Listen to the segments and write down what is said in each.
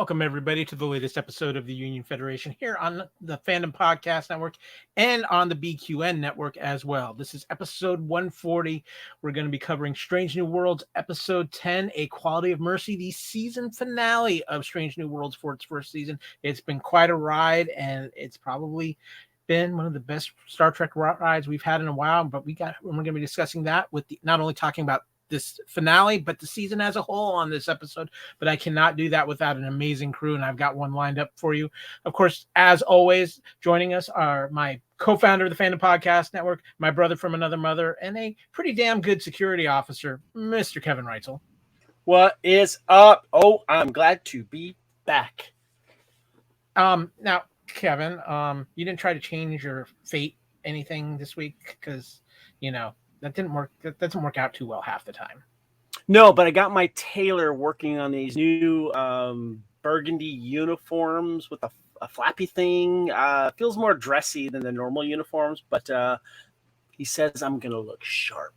Welcome, everybody, to the latest episode of the Union Federation here on the Fandom Podcast Network and on the BQN Network as well. This is episode 140. We're going to be covering Strange New Worlds, episode 10, A Quality of Mercy, the season finale of Strange New Worlds for its first season. It's been quite a ride, and it's probably been one of the best Star Trek rides we've had in a while, but we're going to be discussing that with not only talking about this finale, but the season as a whole on this episode. But I cannot do that without an amazing crew, and I've got one lined up for you. Of course, as always, joining us are my co-founder of the Fandom Podcast Network, my brother from another mother, and a pretty damn good security officer, Mr. Kevin Reitzel. What is up? Oh, I'm glad to be back. Now, Kevin, you didn't try to change your fate anything this week because, that didn't work. That doesn't work out too well half the time. No, but I got my tailor working on these new burgundy uniforms with a flappy thing. Feels more dressy than the normal uniforms, but he says I'm going to look sharp.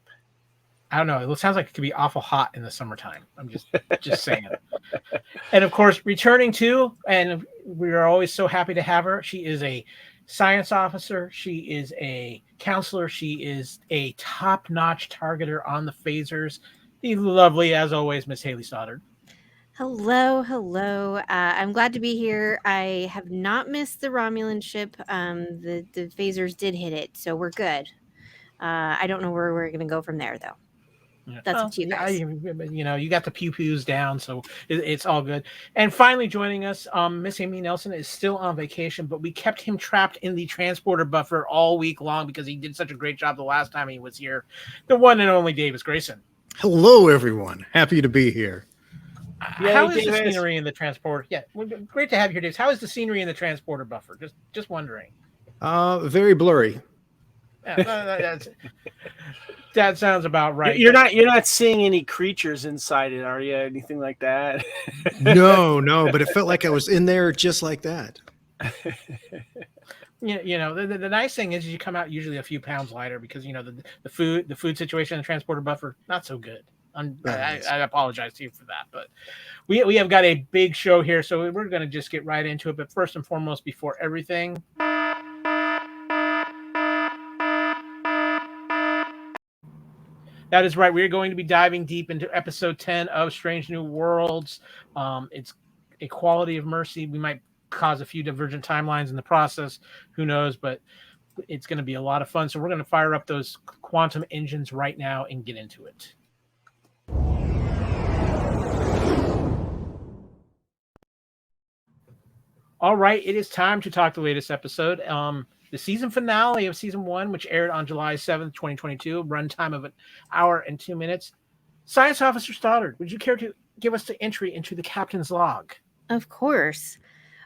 I don't know. It sounds like it could be awful hot in the summertime. I'm just saying it. And of course, returning to, and we are always so happy to have her. She is a science officer. She is a counselor. She is a top-notch targeter on the phasers. The lovely, as always, Miss Haley Stoddard. Hello. I'm glad to be here. I have not missed the Romulan ship. The phasers did hit it, so we're good. I don't know where we're going to go from there, though. That's up to you guys. You got the pew-pews down, so it's all good. And finally joining us, Miss Amy Nelson is still on vacation, but we kept him trapped in the transporter buffer all week long because he did such a great job the last time he was here. The one and only Davis Grayson. Hello, everyone. Happy to be here. How is the scenery in the transporter? Yeah, great to have you here, Davis. How is the scenery in the transporter buffer? Just wondering. Very blurry. That sounds about right. You're not seeing any creatures inside it, are you? Anything like that? No, but it felt like I was in there just like that. The nice thing is you come out usually a few pounds lighter because the food situation in the transporter buffer not so good. I apologize to you for that, but we have got a big show here, so we're going to just get right into it. But first and foremost, before everything, that is right. We're going to be diving deep into episode 10 of Strange New Worlds. It's A Quality of Mercy. We might cause a few divergent timelines in the process. Who knows? But it's going to be a lot of fun. So we're going to fire up those quantum engines right now and get into it. All right. It is time to talk the latest episode. The season finale of season 1, which aired on July 7th, 2022, runtime of 1 hour and 2 minutes. Science Officer Stoddard, would you care to give us the entry into the captain's log? Of course.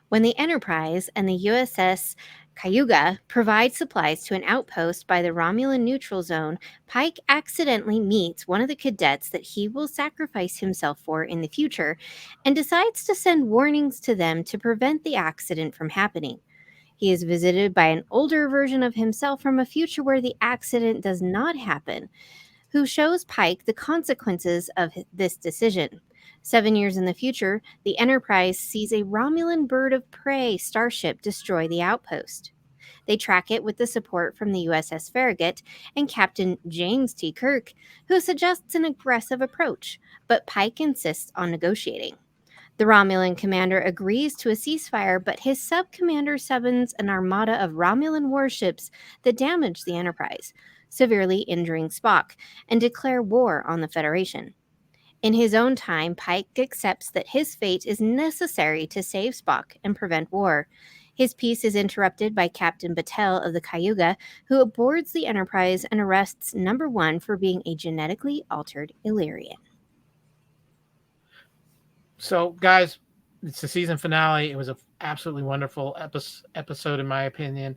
When the Enterprise and the USS Cayuga provide supplies to an outpost by the Romulan neutral zone, Pike accidentally meets one of the cadets that he will sacrifice himself for in the future and decides to send warnings to them to prevent the accident from happening. He is visited by an older version of himself from a future where the accident does not happen, who shows Pike the consequences of this decision. 7 years in the future, the Enterprise sees a Romulan bird of prey starship destroy the outpost. They track it with the support from the USS Farragut and Captain James T. Kirk, who suggests an aggressive approach, but Pike insists on negotiating. The Romulan commander agrees to a ceasefire, but his sub-commander summons an armada of Romulan warships that damage the Enterprise, severely injuring Spock, and declare war on the Federation. In his own time, Pike accepts that his fate is necessary to save Spock and prevent war. His peace is interrupted by Captain Battelle of the Cayuga, who aboards the Enterprise and arrests Number 1 for being a genetically altered Illyrian. So, guys, it's the season finale. It was an absolutely wonderful episode, in my opinion.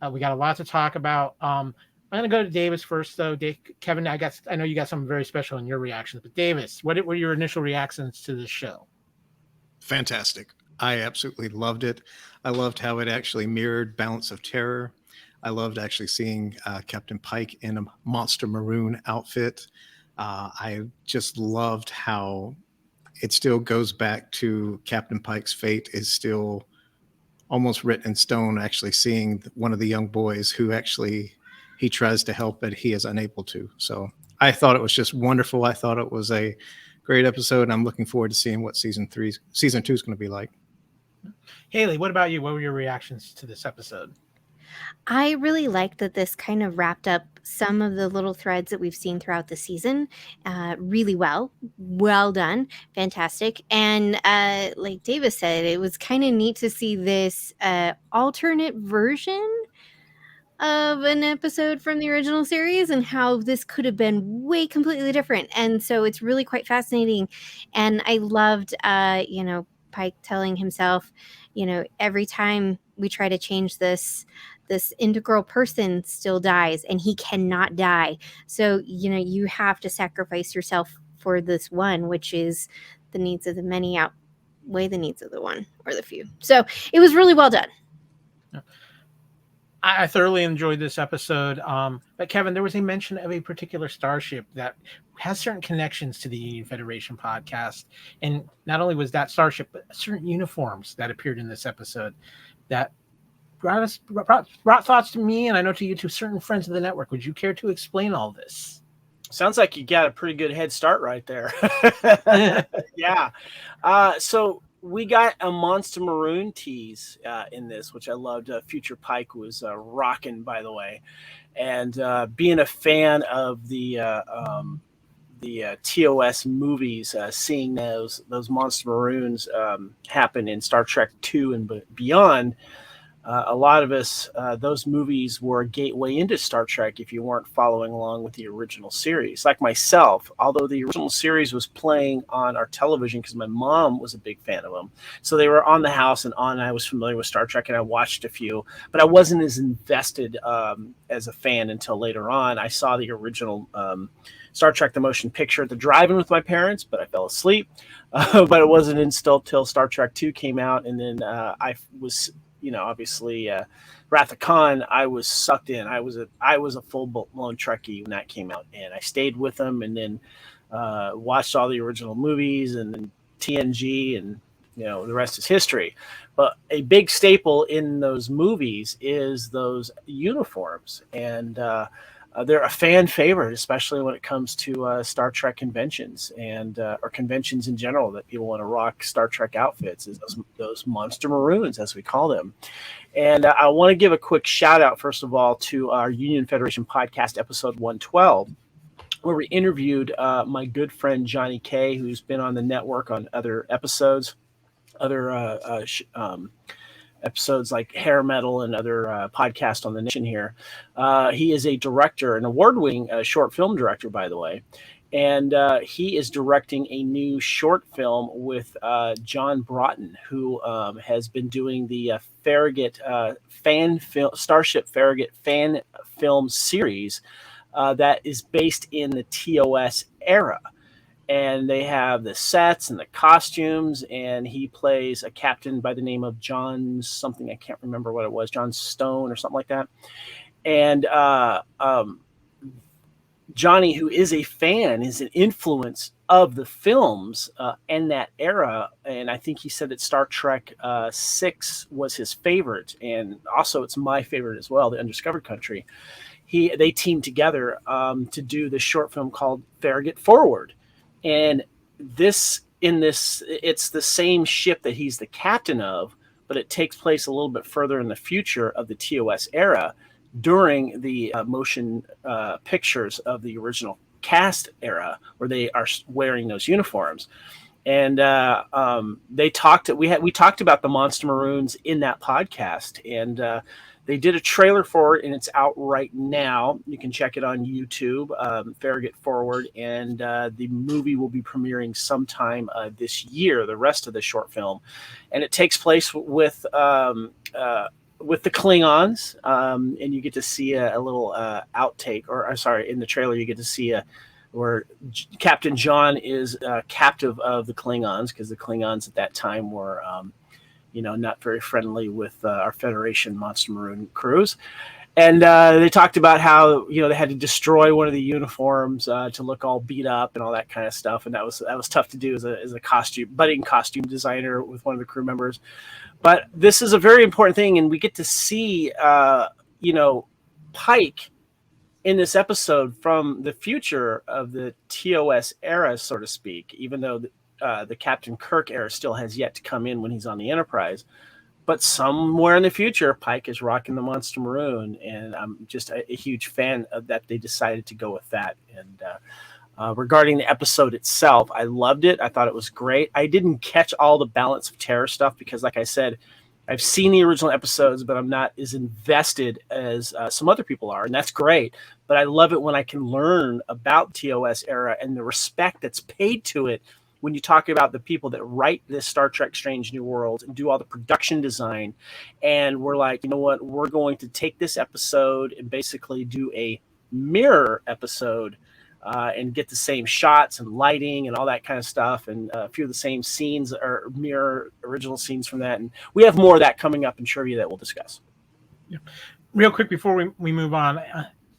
We got a lot to talk about. I'm going to go to Davis first, though. Kevin, I know you got something very special in your reactions, but Davis, what were your initial reactions to this show? Fantastic. I absolutely loved it. I loved how it actually mirrored Balance of Terror. I loved actually seeing Captain Pike in a monster maroon outfit. I just loved how it still goes back to Captain Pike's fate is still almost written in stone, actually seeing one of the young boys who actually he tries to help, but he is unable to. So I thought it was just wonderful. I thought it was a great episode, and I'm looking forward to seeing what season 2 is going to be like. Haley, what about you? What were your reactions to this episode? I really liked that this kind of wrapped up some of the little threads that we've seen throughout the season really well. Well done. Fantastic. And like Davis said, it was kind of neat to see this alternate version of an episode from the original series and how this could have been way completely different. And so it's really quite fascinating. And I loved, Pike telling himself, every time we try to change this integral person still dies, and he cannot die. So, you have to sacrifice yourself for this one, which is the needs of the many outweigh the needs of the one or the few. So it was really well done. I thoroughly enjoyed this episode. But Kevin, there was a mention of a particular starship that has certain connections to the Union Federation podcast. And not only was that starship, but certain uniforms that appeared in this episode that brought thoughts to me, and I know to you, to certain friends of the network. Would you care to explain all this? Sounds like you got a pretty good head start right there. Yeah. So we got a Monster Maroon tease in this, which I loved. Future Pike was rocking, by the way. And being a fan of the TOS movies, seeing those Monster Maroons happen in Star Trek II and beyond, a lot of us, those movies were a gateway into Star Trek if you weren't following along with the original series. Like myself, although the original series was playing on our television because my mom was a big fan of them. So they were on the house and I was familiar with Star Trek and I watched a few, but I wasn't as invested as a fan until later on. I saw the original Star Trek the Motion Picture at the drive-in with my parents, but I fell asleep. But it wasn't until Star Trek II came out, and then I was... obviously, Wrath of Khan, I was sucked in. I was a full-blown Trekkie when that came out, and I stayed with them, and then watched all the original movies, and then TNG, and the rest is history. But a big staple in those movies is those uniforms, and they're a fan favorite, especially when it comes to Star Trek conventions and or conventions in general that people want to rock Star Trek outfits. Is those Monster Maroons, as we call them. And I want to give a quick shout out, first of all, to our Union Federation podcast, episode 112, where we interviewed my good friend Johnny K, who's been on the network on other episodes, episodes like Hair Metal and other podcasts on the nation here. He is a director, an award-winning short film director, by the way. And he is directing a new short film with John Broughton, who has been doing the Farragut Starship Farragut fan film series that is based in the TOS era. And they have the sets and the costumes, and he plays a captain by the name of John something. I can't remember what it was, John Stone or something like that. And Johnny, who is a fan, is an influence of the films and that era. And I think he said that Star Trek 6 was his favorite. And also it's my favorite as well, The Undiscovered Country. They teamed together to do this short film called Farragut Forward. And it's the same ship that he's the captain of, but it takes place a little bit further in the future of the TOS era during the motion pictures of the original cast era, where they are wearing those uniforms. And we talked about the Monster Maroons in that podcast, and they did a trailer for it, and it's out right now. You can check it on YouTube, Farragut Forward, and the movie will be premiering sometime this year, the rest of the short film. And it takes place with the Klingons, and you get to see a little outtake, in the trailer you get to see where Captain John is captive of the Klingons, because the Klingons at that time were not very friendly with our Federation Monster Maroon crews. And they talked about how they had to destroy one of the uniforms to look all beat up and all that kind of stuff, and that was tough to do as a budding costume designer with one of the crew members. But this is a very important thing, and we get to see Pike in this episode from the future of the TOS era, so to speak, even though the Captain Kirk era still has yet to come in when he's on the Enterprise. But somewhere in the future, Pike is rocking the Monster Maroon, and I'm just a huge fan of that they decided to go with that. And regarding the episode itself, I loved it. I thought it was great. I didn't catch all the Balance of Terror stuff because, like I said, I've seen the original episodes, but I'm not as invested as some other people are, and that's great. But I love it when I can learn about the TOS era and the respect that's paid to it when you talk about the people that write this Star Trek Strange New Worlds and do all the production design. And we're like, you know what, we're going to take this episode and basically do a mirror episode and get the same shots and lighting and all that kind of stuff. And a few of the same scenes or mirror original scenes from that. And we have more of that coming up in trivia that we'll discuss. Yeah. Real quick before we move on,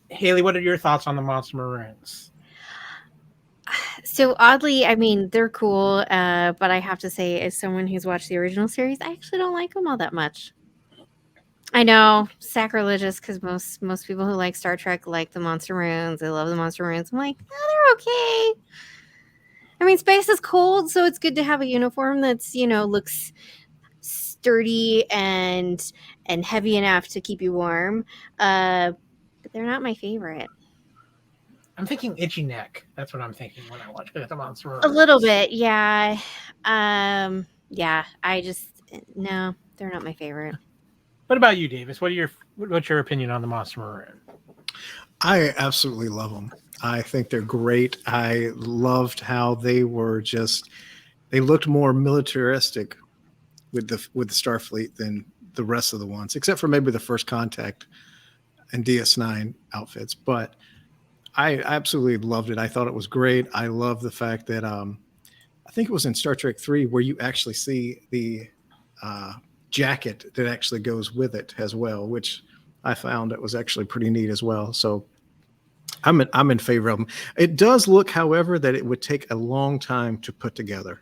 Haley, what are your thoughts on the Monster Maroons? So oddly, I mean, they're cool, but I have to say, as someone who's watched the original series, I actually don't like them all that much. I know, sacrilegious, because most people who like Star Trek like the Monster Maroons. They love the Monster Maroons. I'm like, they're okay. I mean, space is cold, so it's good to have a uniform that's, looks sturdy and heavy enough to keep you warm. But they're not my favorite. I'm thinking itchy neck. That's what I'm thinking when I watch the Monster Maroons. A little bit, yeah. Yeah, no, they're not my favorite. What about you, Davis? What's your opinion on the Monster Maroon? I absolutely love them. I think they're great. I loved how they looked more militaristic with the Starfleet than the rest of the ones, except for maybe the First Contact and DS9 outfits. But I absolutely loved it. I thought it was great. I love the fact that I think it was in Star Trek 3 where you actually see the jacket that actually goes with it as well, which I found that was actually pretty neat as well. So I'm in favor of them. It does look, however, that it would take a long time to put together.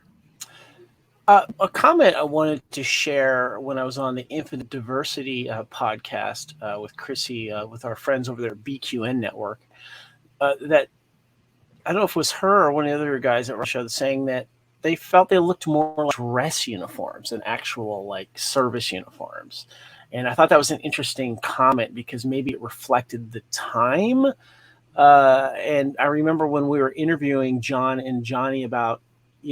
A comment I wanted to share when I was on the Infinite Diversity podcast with Chrissy, with our friends over there at BQN Network, that I don't know if it was her or one of the other guys at Russia saying that they felt they looked more like dress uniforms than actual like service uniforms. And I thought that was an interesting comment because maybe it reflected the time. And I remember when we were interviewing John and Johnny about,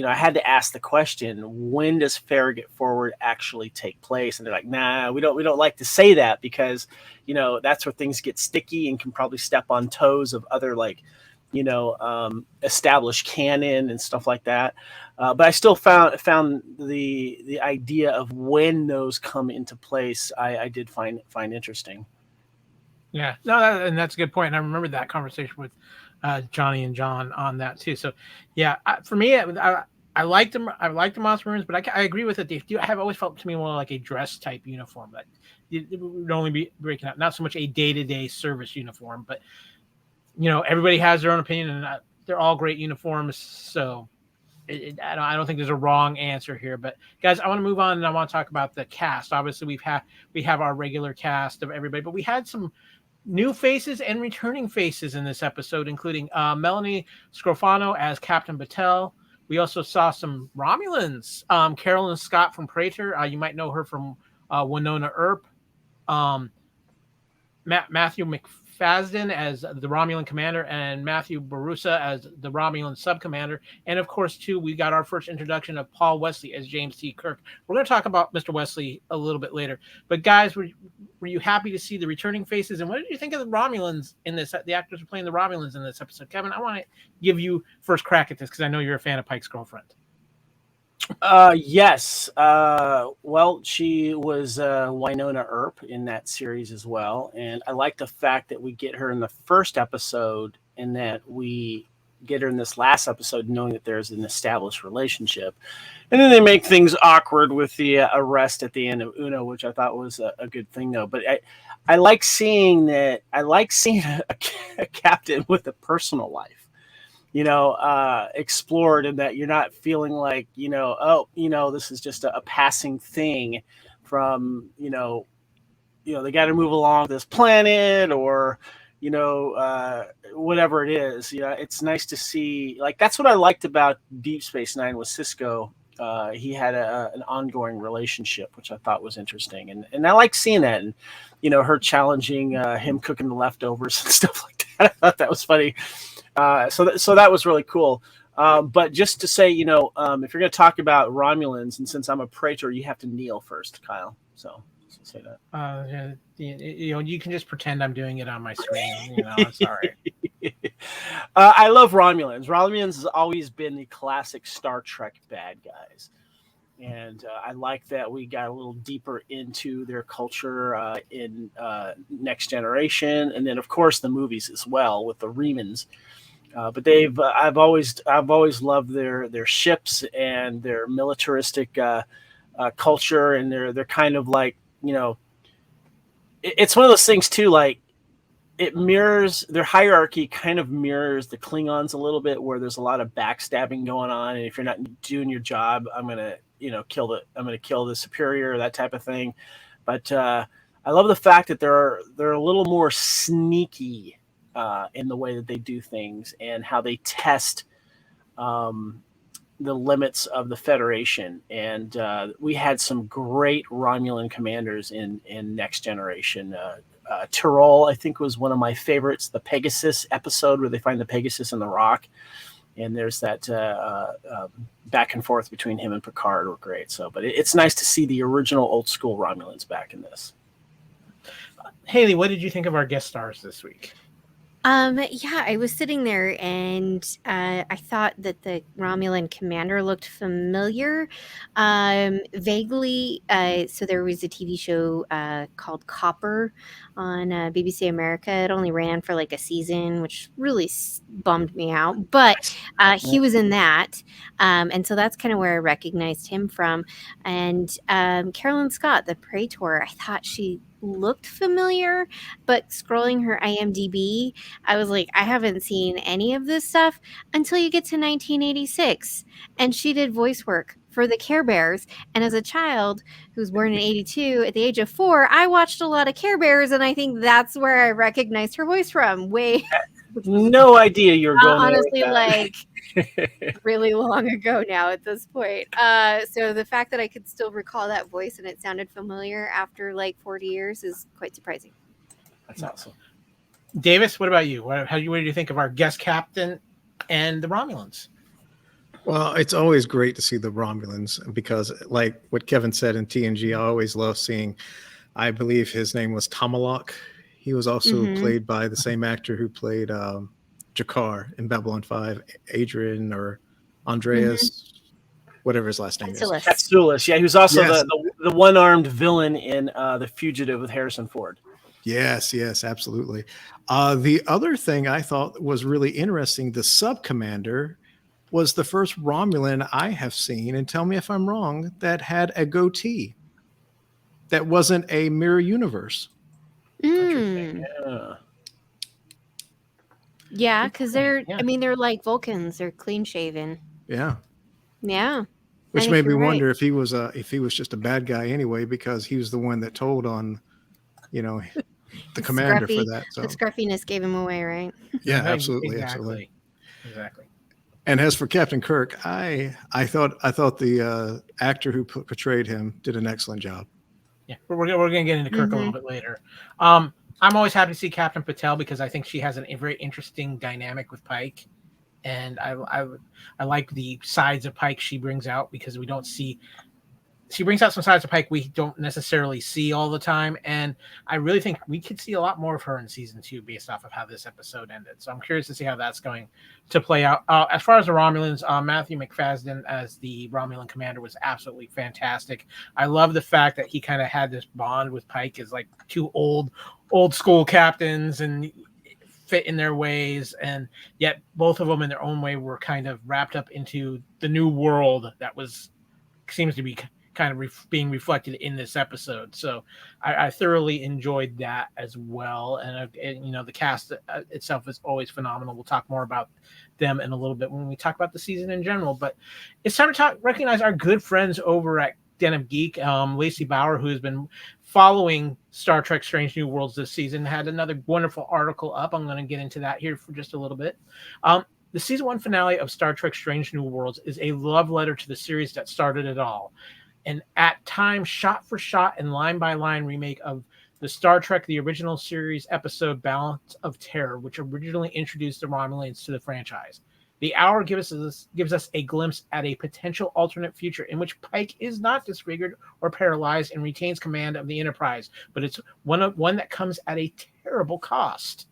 I had to ask the question, when does Farragut Forward actually take place? And they're like, nah, we don't like to say that because, that's where things get sticky and can probably step on toes of other established canon and stuff like that. But I still found the idea of when those come into place, I did find interesting. Yeah, no, and that's a good point. And I remember that conversation with Johnny and John on that too. So, yeah, for me, I liked them. I liked the Monster Maroons, but I agree with it. I have always felt to me more like a dress type uniform that it would only be breaking out, not so much a day-to-day service uniform, but everybody has their own opinion, and they're all great uniforms. So I don't think there's a wrong answer here. But guys, I want to move on, and I want to talk about the cast. Obviously, we have our regular cast of everybody, but we had some new faces and returning faces in this episode, including Melanie Scrofano as Captain Battelle. We also saw some Romulans, Carolyn Scott from Praetor. You might know her from Winona Earp. Matthew McFadden as the Romulan commander, and Matthew Barusa as the Romulan sub-commander. And of course, too, we got our first introduction of Paul Wesley as James T. Kirk. We're going to talk about Mr. Wesley a little bit later. But guys, were you happy to see the returning faces? And what did you think of the Romulans in this? The actors were playing the Romulans in this episode. Kevin, I want to give you first crack at this because I know you're a fan of Pike's girlfriend. Yes. Well, she was Winona Earp in that series as well. And I like the fact that we get her in the first episode and that we get her in this last episode, knowing that there's an established relationship. And then they make things awkward with the arrest at the end of Uno, which I thought was a good thing, though. But I like seeing that. I like seeing a captain with a personal life, explored, and that you're not feeling like, this is just a passing thing from, they got to move along this planet, or whatever it is. It's nice to see. Like, that's what I liked about Deep Space Nine with Sisko. He had an ongoing relationship, which I thought was interesting, and I like seeing that. And her challenging him cooking the leftovers and stuff like that. I thought that was funny. So that was really cool. But just to say, if you're going to talk about Romulans, and since I'm a praetor, you have to kneel first, Kyle. So say that. You can just pretend I'm doing it on my screen. I'm sorry. I love Romulans. Romulans has always been the classic Star Trek bad guys. And I like that we got a little deeper into their culture in Next Generation, and then of course the movies as well with the Remans. But I've always loved their ships and their militaristic culture, and they're kind of like, it's one of those things too, like it mirrors their hierarchy, kind of mirrors the Klingons a little bit, where there's a lot of backstabbing going on, and if you're not doing your job, I'm gonna kill the superior, that type of thing. But I love the fact that they're a little more sneaky in the way that they do things and how they test the limits of the Federation. And we had some great Romulan commanders in Next Generation. Tyrol, I think, was one of my favorites. The Pegasus episode where they find the Pegasus in the rock, and there's that back and forth between him and Picard were great. So, but it's nice to see the original old school Romulans back in this. Haley, what did you think of our guest stars this week? Yeah, I was sitting there and I thought that the Romulan commander looked familiar, vaguely. So there was a TV show called Copper on BBC America. It only ran for like a season, which really bummed me out. But he was in that, and so that's kind of where I recognized him from. And Carolyn Scott, the Praetor, I thought she looked familiar, but scrolling her IMDb, I was like, I haven't seen any of this stuff until you get to 1986. And she did voice work for the Care Bears. And as a child who was born in 82, at the age of 4, I watched a lot of Care Bears, and I think that's where I recognized her voice from. No idea you're going honestly, like really long ago now at this point. So the fact that I could still recall that voice and it sounded familiar after like 40 years is quite surprising. That's awesome. Davis, what about you? What do you think of our guest captain and the Romulans? Well, it's always great to see the Romulans because, like what Kevin said in TNG, I always love seeing, I believe his name was Tomalak. He was also played by the same actor who played Jakar in Babylon 5, Adrian or Andreas, whatever his last name is. Katsoulis. Yeah, he was also the one-armed villain in The Fugitive with Harrison Ford. Yes, absolutely. The other thing I thought was really interesting, the sub-commander was the first Romulan I have seen, and tell me if I'm wrong, that had a goatee. That wasn't a mirror universe. Yeah, because they're like Vulcans. They're clean shaven. Yeah. I Which think made me you're wonder right. if he was just a bad guy anyway, because he was the one that told on, the commander for that. So the scruffiness gave him away, right? yeah, absolutely. And as for Captain Kirk, I thought the actor who portrayed him did an excellent job. Yeah, we're going to get into Kirk a little bit later. I'm always happy to see Captain Patel because I think she has a very interesting dynamic with Pike, and I like the sides of Pike she brings out because we don't see. She brings out some sides of Pike we don't necessarily see all the time, and I really think we could see a lot more of her in season 2 based off of how this episode ended. So I'm curious to see how that's going to play out. As far as the Romulans, Matthew McFadden as the Romulan commander was absolutely fantastic. I love the fact that he kind of had this bond with Pike as like two old school captains, and fit in their ways, and yet both of them in their own way were kind of wrapped up into the new world that seems to be kind of being reflected in this episode. So I thoroughly enjoyed that as well. And the cast itself is always phenomenal. We'll talk more about them in a little bit when we talk about the season in general. But it's time to recognize our good friends over at Den of Geek. Lacey Bauer, who has been following Star Trek Strange New Worlds this season, had another wonderful article up. I'm going to get into that here for just a little bit. The season 1 finale of Star Trek Strange New Worlds is a love letter to the series that started it all. And at times, shot-for-shot and line-by-line remake of the Star Trek, the original series episode Balance of Terror, which originally introduced the Romulans to the franchise. The hour gives us a glimpse at a potential alternate future in which Pike is not disfigured or paralyzed and retains command of the Enterprise, but it's one that comes at a terrible cost.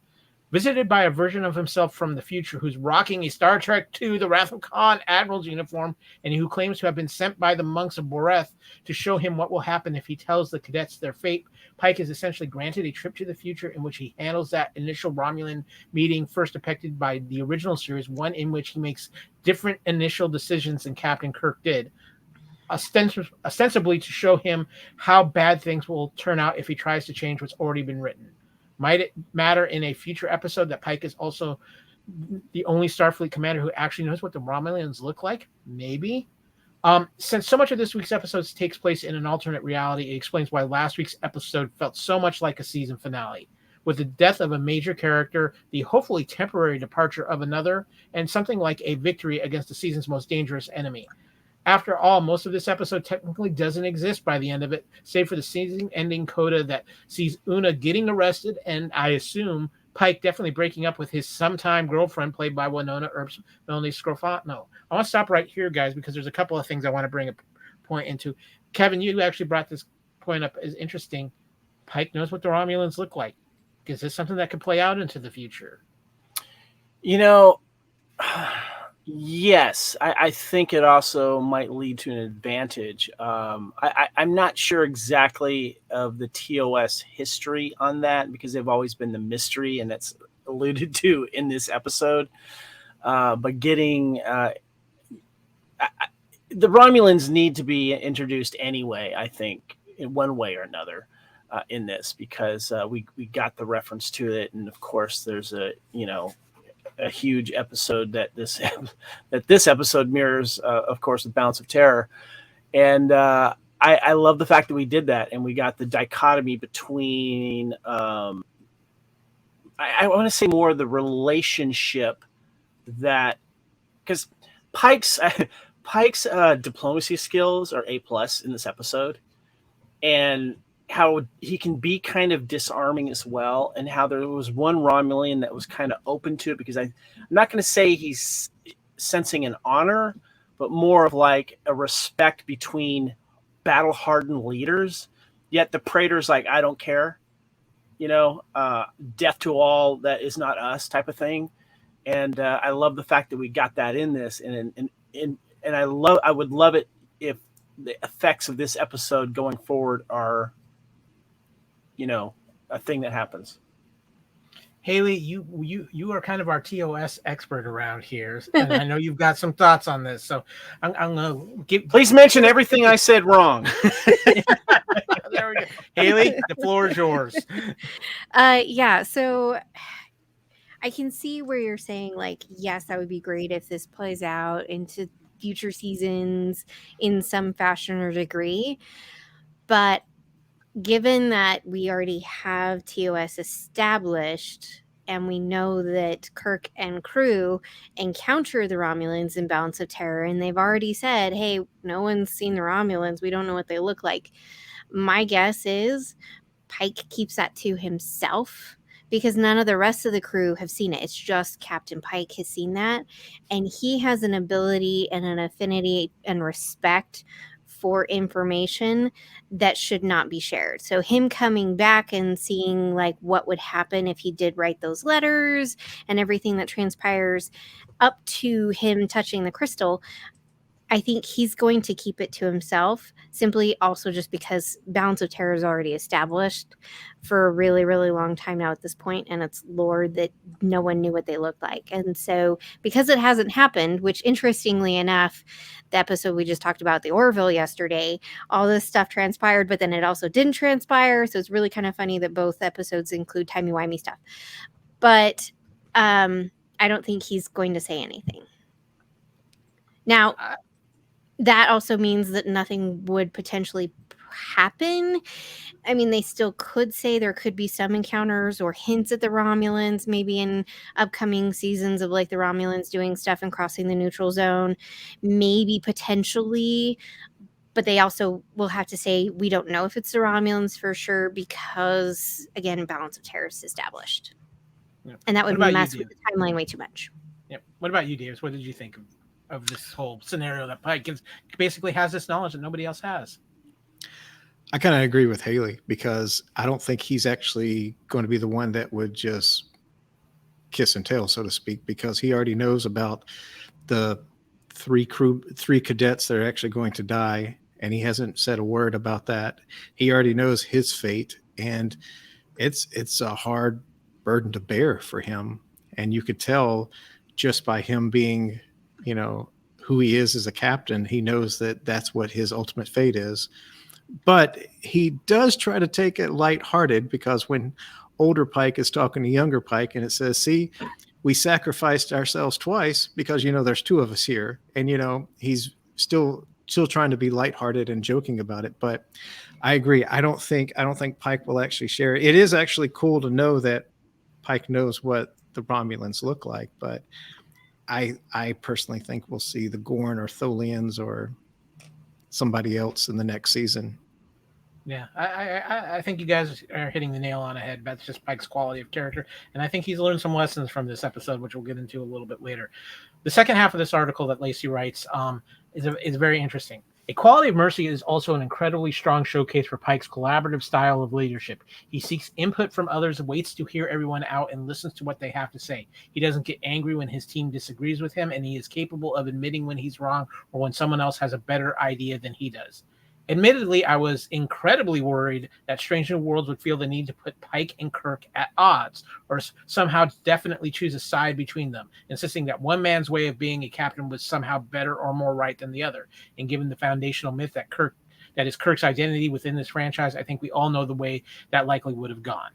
Visited by a version of himself from the future who's rocking a Star Trek II The Wrath of Khan Admiral's uniform and who claims to have been sent by the monks of Boreth to show him what will happen if he tells the cadets their fate, Pike is essentially granted a trip to the future in which he handles that initial Romulan meeting first depicted by the original series, one in which he makes different initial decisions than Captain Kirk did, ostensibly to show him how bad things will turn out if he tries to change what's already been written. Might it matter in a future episode that Pike is also the only Starfleet commander who actually knows what the Romulans look like? Maybe. Since so much of this week's episode takes place in an alternate reality, it explains why last week's episode felt so much like a season finale. With the death of a major character, the hopefully temporary departure of another, and something like a victory against the season's most dangerous enemy. After all, most of this episode technically doesn't exist by the end of it, save for the season-ending coda that sees Una getting arrested, and I assume Pike definitely breaking up with his sometime girlfriend, played by Winona Earp's Melanie Scrofano. I want to stop right here, guys, because there's a couple of things I want to bring a point into. Kevin, you actually brought this point up as interesting. Pike knows what the Romulans look like. Is this something that could play out into the future? Yes, I think it also might lead to an advantage. I'm not sure exactly of the TOS history on that because they've always been the mystery, and that's alluded to in this episode. But getting the Romulans need to be introduced anyway, I think, in one way or another in this, because we got the reference to it, and of course there's a huge episode that this episode mirrors, of course, the Balance of Terror. And I love the fact that we did that, and we got the dichotomy between I want to say more the relationship that, because Pike's diplomacy skills are A+ in this episode, and how he can be kind of disarming as well, and how there was one Romulan that was kind of open to it, because I'm not going to say he's sensing an honor, but more of like a respect between battle-hardened leaders. Yet the Praetor's like, I don't care, death to all that is not us type of thing. And I love the fact that we got that in this, and I would love it if the effects of this episode going forward are a thing that happens. Haley, you are kind of our TOS expert around here, and I know you've got some thoughts on this. So I'm gonna Please mention everything I said wrong. There we go. Haley, the floor is yours. Yeah. So I can see where you're saying, like, yes, that would be great if this plays out into future seasons in some fashion or degree, but given that we already have TOS established and we know that Kirk and crew encounter the Romulans in Balance of Terror, and they've already said, hey, no one's seen the Romulans, we don't know what they look like. My guess is Pike keeps that to himself because none of the rest of the crew have seen it. It's just Captain Pike has seen that, and he has an ability and an affinity and respect for information that should not be shared. So him coming back and seeing like what would happen if he did write those letters and everything that transpires up to him touching the crystal, I think he's going to keep it to himself, simply also just because Balance of Terror is already established for a really, really long time now at this point, and it's lore that no one knew what they looked like. And so because it hasn't happened, which interestingly enough, the episode we just talked about, the Orville yesterday, all this stuff transpired, but then it also didn't transpire. So it's really kind of funny that both episodes include timey-wimey stuff. But I don't think he's going to say anything. Now, that also means that nothing would potentially happen. I mean, they still could say there could be some encounters or hints at the Romulans, maybe in upcoming seasons of like the Romulans doing stuff and crossing the neutral zone, maybe potentially. But they also will have to say, we don't know if it's the Romulans for sure, because again, Balance of Terror is established. Yep. And that would mess with the timeline way too much. Yep. What about you, Davis? What did you think of this whole scenario that Pike basically has this knowledge that nobody else has? I kind of agree with Haley, because I don't think he's actually going to be the one that would just kiss and tell, so to speak, because he already knows about the three cadets that are actually going to die, and he hasn't said a word about that. He already knows his fate, and it's a hard burden to bear for him. And you could tell just by him being, who he is as a captain, he knows that that's what his ultimate fate is. But he does try to take it lighthearted, because when older Pike is talking to younger Pike, and it says, see, we sacrificed ourselves twice because, there's two of us here. And, he's still trying to be lighthearted and joking about it. But I agree. I don't think Pike will actually share it. It is actually cool to know that Pike knows what the Romulans look like. But I personally think we'll see the Gorn or Tholians or somebody else in the next season. Yeah, I think you guys are hitting the nail on the head. That's just Pike's quality of character. And I think he's learned some lessons from this episode, which we'll get into a little bit later. The second half of this article that Lacey writes is very interesting. Equality of Mercy is also an incredibly strong showcase for Pike's collaborative style of leadership. He seeks input from others, waits to hear everyone out, and listens to what they have to say. He doesn't get angry when his team disagrees with him, and he is capable of admitting when he's wrong or when someone else has a better idea than he does. Admittedly, I was incredibly worried that Strange New Worlds would feel the need to put Pike and Kirk at odds, or somehow definitely choose a side between them, insisting that one man's way of being a captain was somehow better or more right than the other. And given the foundational myth that is Kirk's identity within this franchise, I think we all know the way that likely would have gone.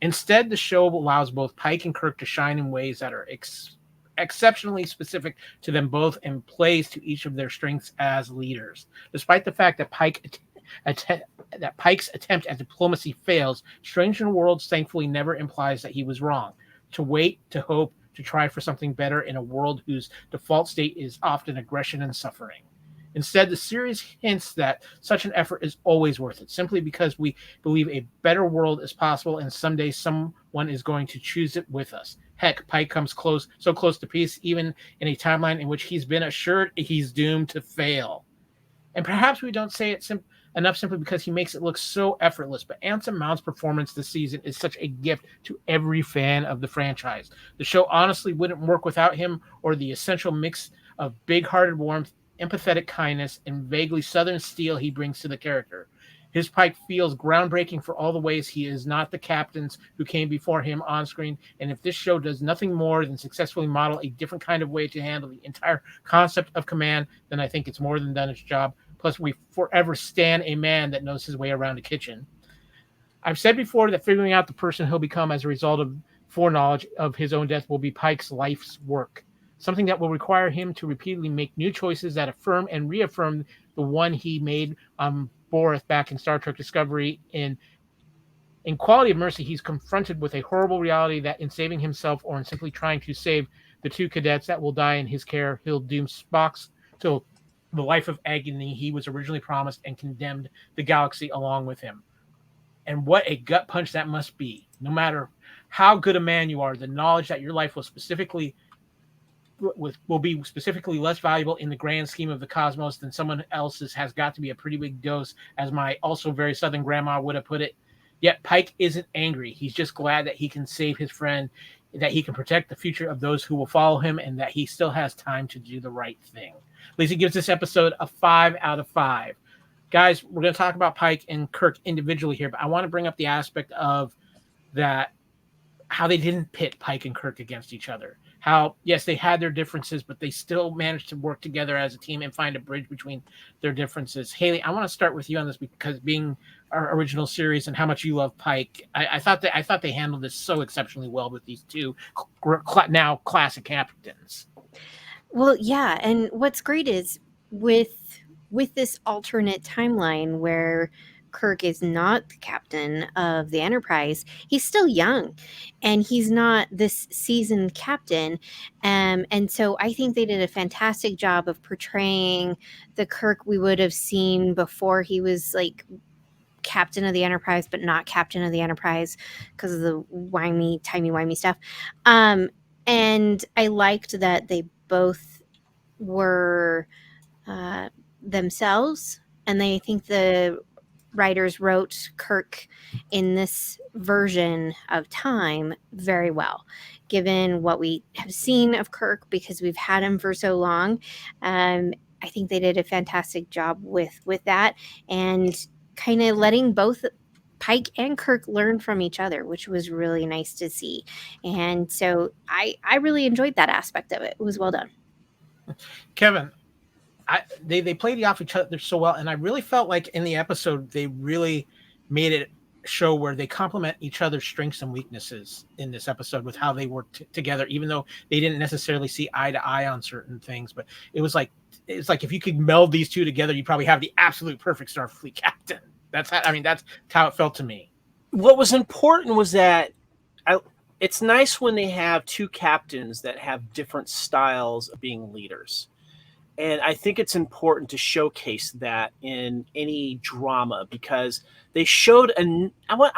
Instead, the show allows both Pike and Kirk to shine in ways that are exceptionally specific to them both and plays to each of their strengths as leaders. Despite the fact that Pike's attempt at diplomacy fails, Strange New Worlds thankfully never implies that he was wrong. To wait, to hope, to try for something better in a world whose default state is often aggression and suffering. Instead, the series hints that such an effort is always worth it, simply because we believe a better world is possible and someday someone is going to choose it with us. Heck, Pike comes so close to peace, even in a timeline in which he's been assured he's doomed to fail. And perhaps we don't say it enough simply because he makes it look so effortless, but Anson Mount's performance this season is such a gift to every fan of the franchise. The show honestly wouldn't work without him or the essential mix of big-hearted warmth, empathetic kindness, and vaguely southern steel he brings to the character. His Pike feels groundbreaking for all the ways he is not the captains who came before him on screen, and if this show does nothing more than successfully model a different kind of way to handle the entire concept of command, then I think it's more than done its job. Plus, we forever stan a man that knows his way around a kitchen. I've said before that figuring out the person he'll become as a result of foreknowledge of his own death will be Pike's life's work, something that will require him to repeatedly make new choices that affirm and reaffirm the one he made Borth back in Star Trek Discovery. In Quality of Mercy, he's confronted with a horrible reality that in saving himself or in simply trying to save the two cadets that will die in his care, he'll doom Spock's to the life of agony he was originally promised and condemned the galaxy along with him. And what a gut punch that must be. No matter how good a man you are, the knowledge that your life will be specifically less valuable in the grand scheme of the cosmos than someone else's has got to be a pretty big dose, as my also very southern grandma would have put it. Yet Pike isn't angry. He's just glad that he can save his friend, that he can protect the future of those who will follow him, and that he still has time to do the right thing. Lacey gives this episode a 5 out of 5. Guys, we're going to talk about Pike and Kirk individually here, but I want to bring up the aspect of that, how they didn't pit Pike and Kirk against each other. How, yes, they had their differences, but they still managed to work together as a team and find a bridge between their differences. Haley, I want to start with you on this because being our original series and how much you love Pike, I thought they handled this so exceptionally well with these two now classic captains. Well, yeah, and what's great is with this alternate timeline where Kirk is not the captain of the Enterprise, he's still young and he's not this seasoned captain. And so I think they did a fantastic job of portraying the Kirk we would have seen before he was like captain of the Enterprise, but not captain of the Enterprise because of the timey-wimey stuff. And I liked that they both were themselves, and I think the writers wrote Kirk in this version of time very well, given what we have seen of Kirk, because we've had him for so long. I think they did a fantastic job with that, and kind of letting both Pike and Kirk learn from each other, which was really nice to see. And so I really enjoyed that aspect of it. It was well done. Kevin, they played off each other so well, and I really felt like in the episode they really made it show where they complement each other's strengths and weaknesses in this episode with how they worked together, even though they didn't necessarily see eye to eye on certain things. But it's like if you could meld these two together, you probably have the absolute perfect Starfleet captain. That's how it felt to me. What was important was that it's nice when they have two captains that have different styles of being leaders. And I think it's important to showcase that in any drama, because they showed I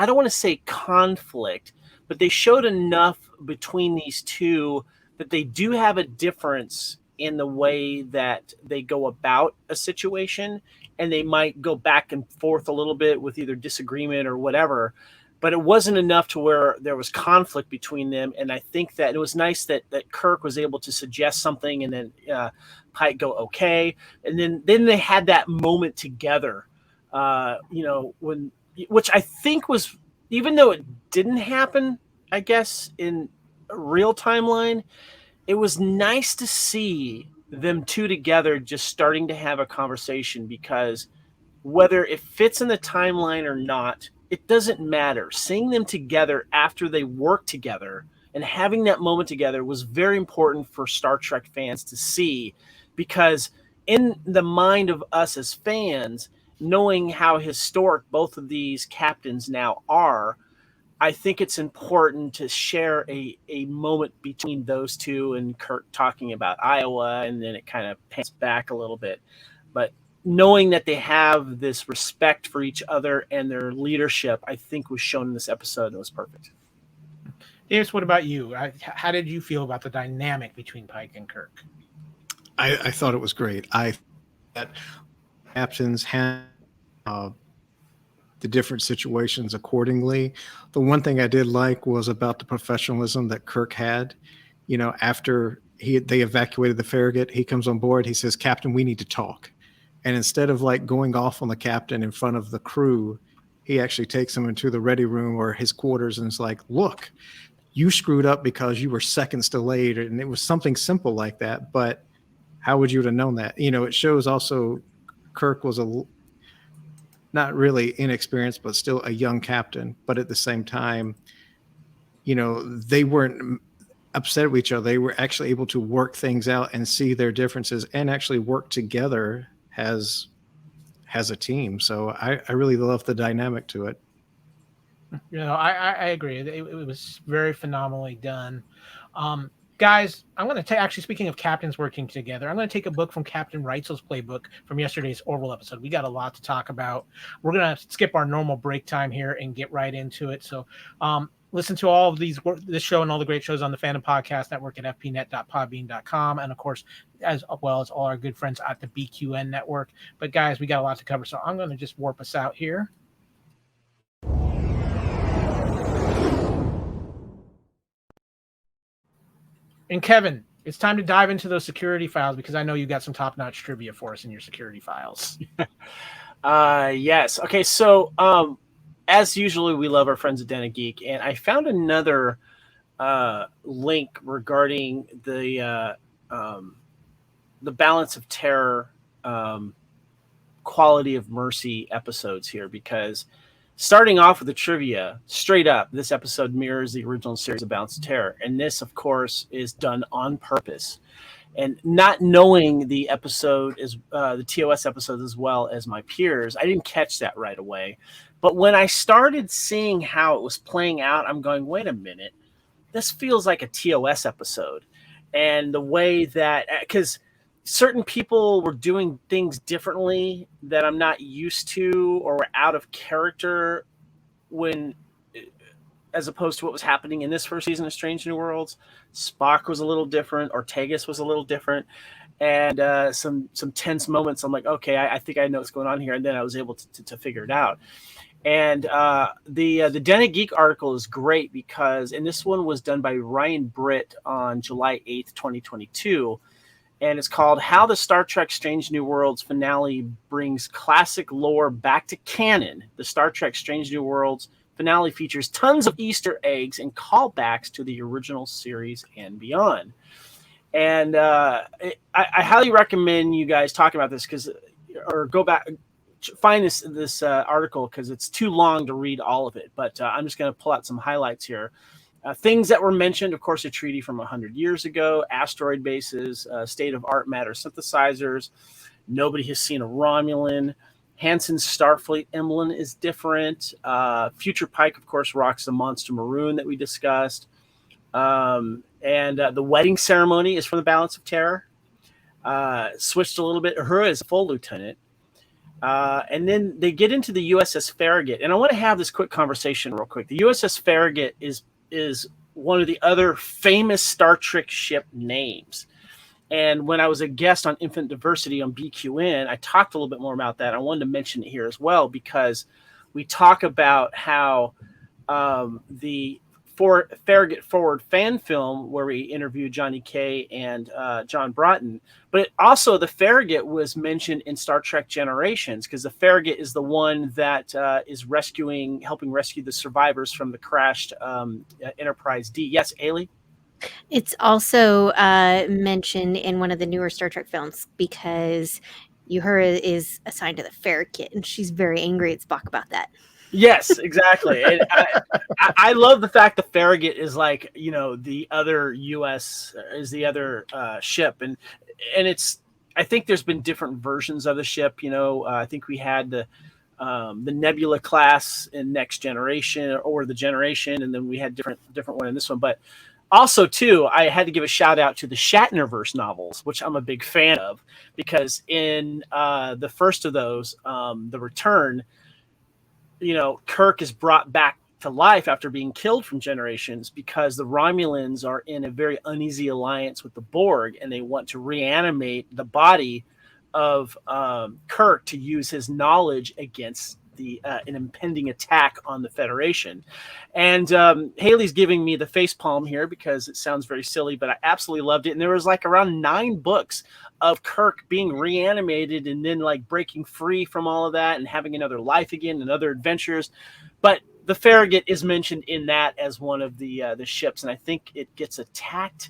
don't want to say conflict, but they showed enough between these two that they do have a difference in the way that they go about a situation, and they might go back and forth a little bit with either disagreement or whatever. But it wasn't enough to where there was conflict between them. And I think that it was nice that Kirk was able to suggest something, and then Pike go, okay. And then they had that moment together, which I think was, even though it didn't happen, I guess, in a real timeline, it was nice to see them two together just starting to have a conversation, because whether it fits in the timeline or not, it doesn't matter. Seeing them together after they work together and having that moment together was very important for Star Trek fans to see, because in the mind of us as fans, knowing how historic both of these captains now are, I think it's important to share a moment between those two, and Kirk talking about Iowa, and then it kind of pans back a little bit. But knowing that they have this respect for each other and their leadership, I think was shown in this episode, and it was perfect. Davis, what about you? How did you feel about the dynamic between Pike and Kirk? I thought it was great. That captains had the different situations accordingly. The one thing I did like was about the professionalism that Kirk had. After they evacuated the Farragut, he comes on board. He says, "Captain, we need to talk." And instead of like going off on the captain in front of the crew, he actually takes him into the ready room or his quarters and is like, "Look, you screwed up because you were seconds delayed." And it was something simple like that. But how would you have known that? It shows also Kirk was not really inexperienced, but still a young captain. But at the same time, they weren't upset with each other. They were actually able to work things out and see their differences and actually work together as a team. So I really love the dynamic to it. I agree. It was very phenomenally done. Guys, I'm going to actually, speaking of captains working together, I'm going to take a book from Captain Reitzel's playbook from yesterday's Orville episode. We got a lot to talk about. We're going to skip our normal break time here and get right into it. So listen to all of this show and all the great shows on the Fandom Podcast Network at fpnet.podbean.com. And of course, as well as all our good friends at the BQN network. But guys, we got a lot to cover. So I'm going to just warp us out here. And Kevin, It's time to dive into those security files because I know you got some top-notch trivia for us in your security files. Yes. Okay. So, as usually, we love our friends at Den of Geek, and I found another link regarding the Balance of Terror, Quality of Mercy episodes here, because starting off with the trivia, straight up, this episode mirrors the original series of Balance of Terror, and this, of course, is done on purpose. And not knowing the episode is the TOS episode as well as my peers, I didn't catch that right away. But when I started seeing how it was playing out, I'm going, wait a minute, this feels like a TOS episode. And the way that, because certain people were doing things differently that I'm not used to or were out of character as opposed to what was happening in this first season of Strange New Worlds. Spock was a little different. Ortegas was a little different. And some tense moments. I'm like, okay, I think I know what's going on here. And then I was able to figure it out. And the Den of Geek article is great because, and this one was done by Ryan Britt on July 8th, 2022. And it's called How the Star Trek Strange New Worlds Finale Brings Classic Lore Back to Canon. The Star Trek Strange New Worlds finale features tons of Easter eggs and callbacks to the original series and beyond. And I highly recommend you guys talk about this or go back, find this article because it's too long to read all of it. But I'm just going to pull out some highlights here. Things that were mentioned, of course, a treaty from 100 years ago, asteroid bases, state-of-art matter synthesizers. Nobody has seen a Romulan. Hansen's Starfleet emblem is different. Future Pike, of course, rocks the monster maroon that we discussed. And the wedding ceremony is from the Balance of Terror. Switched a little bit. Uhura is a full lieutenant. And then they get into the USS Farragut. And I want to have this quick conversation real quick. The USS Farragut is one of the other famous Star Trek ship names. And when I was a guest on Infinite Diversity on BQN, I talked a little bit more about that. I wanted to mention it here as well because we talk about how the Farragut Forward fan film where we interviewed Johnny Kay and John Broughton, but also the Farragut was mentioned in Star Trek Generations because the Farragut is the one that is helping rescue the survivors from the crashed Enterprise D. Yes, Ailey? It's also mentioned in one of the newer Star Trek films because Uhura is assigned to the Farragut, and she's very angry at Spock about that. Yes, exactly. And I love the fact the Farragut is like, the other U.S. is the other ship, and it's. I think there's been different versions of the ship. I think we had the Nebula class in Next Generation or the Generation, and then we had different one in this one, but. Also, too, I had to give a shout out to the Shatnerverse novels, which I'm a big fan of, because in the first of those, The Return, Kirk is brought back to life after being killed from Generations because the Romulans are in a very uneasy alliance with the Borg, and they want to reanimate the body of Kirk to use his knowledge against an impending attack on the Federation. And Haley's giving me the face palm here because it sounds very silly, but I absolutely loved it. And there was like around 9 books of Kirk being reanimated and then like breaking free from all of that and having another life again and other adventures. But the Farragut is mentioned in that as one of the ships, and I think it gets attacked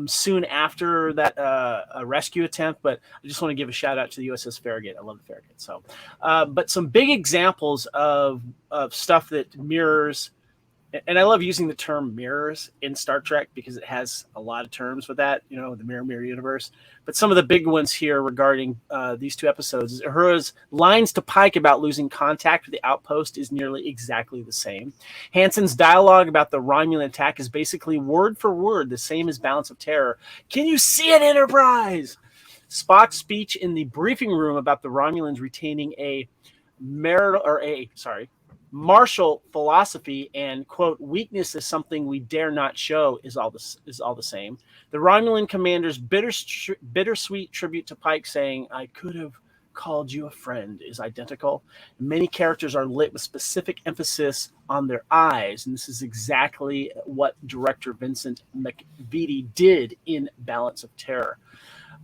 soon after that rescue attempt. But I just want to give a shout out to the USS Farragut. I love the Farragut. So, but some big examples of stuff that mirrors, and I love using the term mirrors in Star Trek because it has a lot of terms with that, the mirror universe. But some of the big ones here regarding these 2 episodes is Uhura's lines to Pike about losing contact with the outpost is nearly exactly the same. Hansen's dialogue about the Romulan attack is basically word for word the same as Balance of Terror. Can you see it, Enterprise? Spock's speech in the briefing room about the Romulans retaining martial philosophy and quote weakness is something we dare not show is all the same. The Romulan commander's bittersweet tribute to Pike saying, I could have called you a friend is identical. Many characters are lit with specific emphasis on their eyes, and this is exactly what director Vincent McVitie did in Balance of Terror.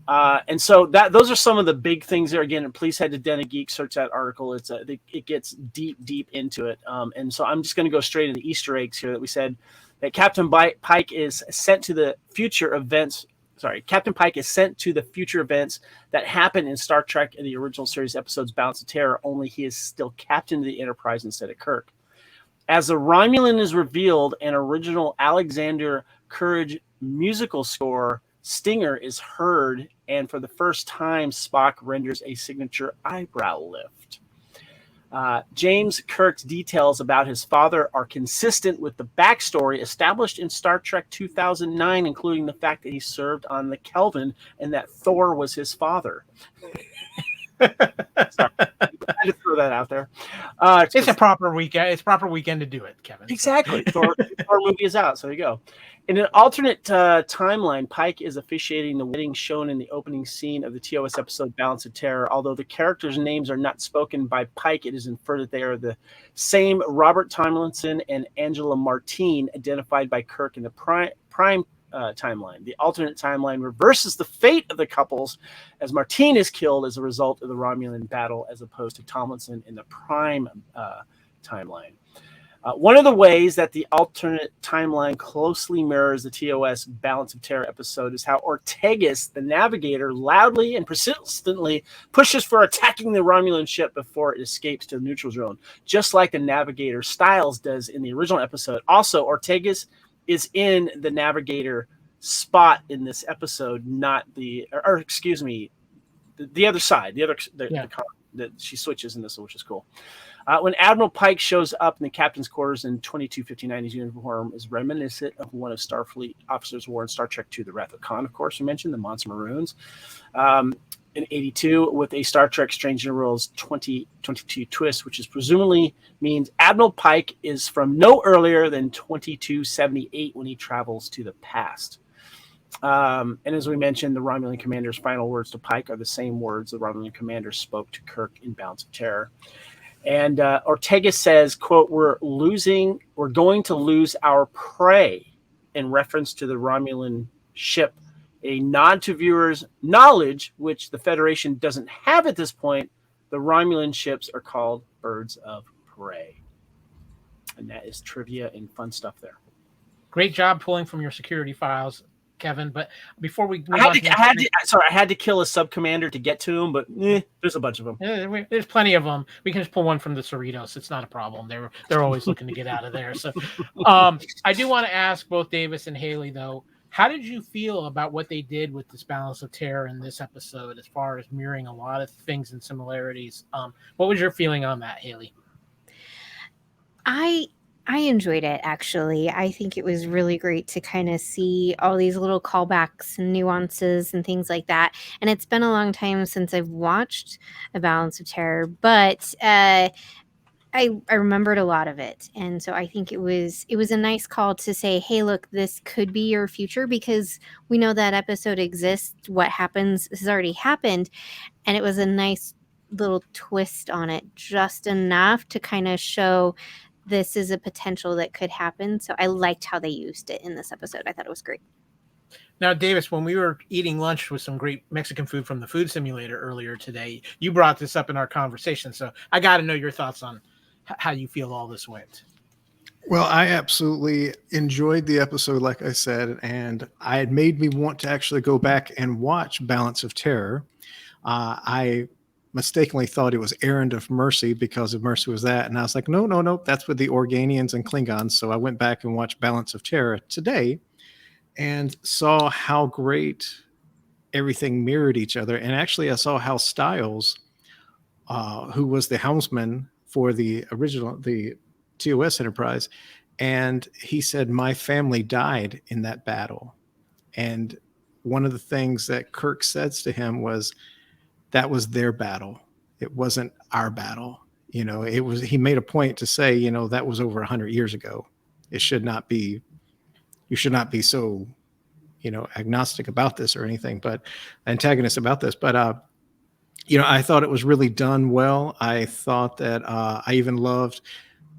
And so those are some of the big things there. Again, please head to Den of Geek, search that article. It gets deep into it. And so I'm just going to go straight into Easter eggs here that we said that Captain Pike is sent to the future events. Sorry, Captain Pike is sent to the future events that happen in Star Trek in the original series episodes Balance of Terror, only he is still captain of the Enterprise instead of Kirk. As the Romulan is revealed, an original Alexander Courage musical score, Stinger, is heard, and for the first time, Spock renders a signature eyebrow lift. James Kirk's details about his father are consistent with the backstory established in Star Trek 2009, including the fact that he served on the Kelvin and that Thor was his father. Sorry, I had to throw that out there. It's a proper weekend. It's a proper weekend to do it, Kevin. Exactly. Thor movie is out, so there you go. In an alternate timeline, Pike is officiating the wedding shown in the opening scene of the TOS episode Balance of Terror. Although the characters' names are not spoken by Pike, it is inferred that they are the same Robert Tomlinson and Angela Martine, identified by Kirk in the prime timeline. The alternate timeline reverses the fate of the couples, as Martine is killed as a result of the Romulan battle, as opposed to Tomlinson in the prime timeline. One of the ways that the alternate timeline closely mirrors the TOS Balance of Terror episode is how Ortegas, the navigator, loudly and persistently pushes for attacking the Romulan ship before it escapes to the neutral zone, just like the navigator Styles does in the original episode. Also, Ortegas is in the navigator spot in this episode, not the other side, that she switches in this, which is cool. When Admiral Pike shows up in the captain's quarters in 2259, his uniform is reminiscent of one of Starfleet officers wore in Star Trek II, The Wrath of Khan, of course, we mentioned, the Monster Maroons. In 82, with a Star Trek Strange New Worlds 2022 twist, which is presumably means Admiral Pike is from no earlier than 2278 when he travels to the past. And as we mentioned, the Romulan commander's final words to Pike are the same words the Romulan commander spoke to Kirk in Balance of Terror. And Ortega says, quote, we're going to lose our prey, in reference to the Romulan ship, a nod to viewers' knowledge, which the Federation doesn't have at this point. The Romulan ships are called birds of prey. And that is trivia and fun stuff there. Great job pulling from your security files, Kevin. But before we I had to kill a sub commander to get to him, but there's a bunch of them. There's plenty of them. We can just pull one from the Cerritos. It's not a problem. They're always looking to get out of there. So I do want to ask both Davis and Haley, though, how did you feel about what they did with this Balance of Terror in this episode, as far as mirroring a lot of things and similarities? What was your feeling on that, Haley? I enjoyed it, actually. I think it was really great to kind of see all these little callbacks and nuances and things like that. And it's been a long time since I've watched A Balance of Terror, but I remembered a lot of it. And so I think it was a nice call to say, hey, look, this could be your future, because we know that episode exists. What happens has already happened. And it was a nice little twist on it, just enough to kind of show this is a potential that could happen. So I liked how they used it in this episode. I thought it was great. Now, Davis, when we were eating lunch with some great Mexican food from the food simulator earlier today, you brought this up in our conversation. So I got to know your thoughts on how you feel all this went. Well, I absolutely enjoyed the episode, like I said, and it made me want to actually go back and watch Balance of Terror. I mistakenly thought it was Errand of Mercy because of Mercy was that. And I was like, no, that's with the Organians and Klingons. So I went back and watched Balance of Terror today and saw how great everything mirrored each other. And actually I saw how Styles, who was the helmsman for the TOS Enterprise, and he said, my family died in that battle. And one of the things that Kirk says to him was, that was their battle. It wasn't our battle. He made a point to say, that was over 100 years ago. You should not be so, agnostic about this or anything, but antagonist about this. But I thought it was really done well. I thought that I even loved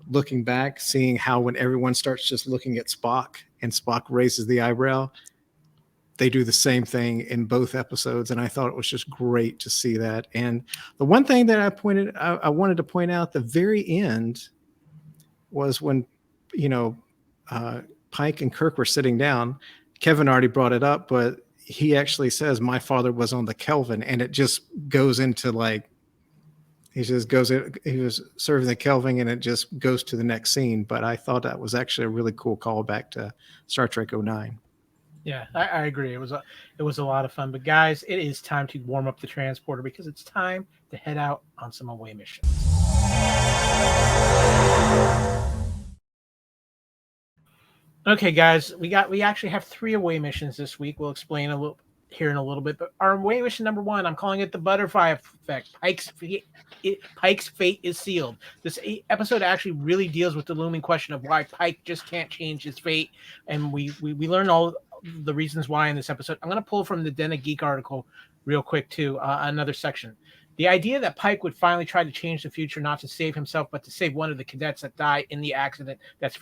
looking back, seeing how when everyone starts just looking at Spock and Spock raises the eyebrow, they do the same thing in both episodes. And I thought it was just great to see that. And the one thing that I wanted to point out, the very end was when, Pike and Kirk were sitting down. Kevin already brought it up, but he actually says, "My father was on the Kelvin," and it just goes into like, he was serving the Kelvin, and it just goes to the next scene. But I thought that was actually a really cool callback to Star Trek 09. Yeah, I agree. It was a lot of fun. But guys, it is time to warm up the transporter because it's time to head out on some away missions. Okay, guys, we actually have 3 away missions this week. We'll explain a little here in a little bit. But our away mission number 1, I'm calling it the butterfly effect. Pike's fate is sealed. This episode actually really deals with the looming question of why Pike just can't change his fate, and we learn all the reasons why in this episode. I'm going to pull from the Den of Geek article real quick too, another section. The idea that Pike would finally try to change the future, not to save himself, but to save one of the cadets that died in the accident that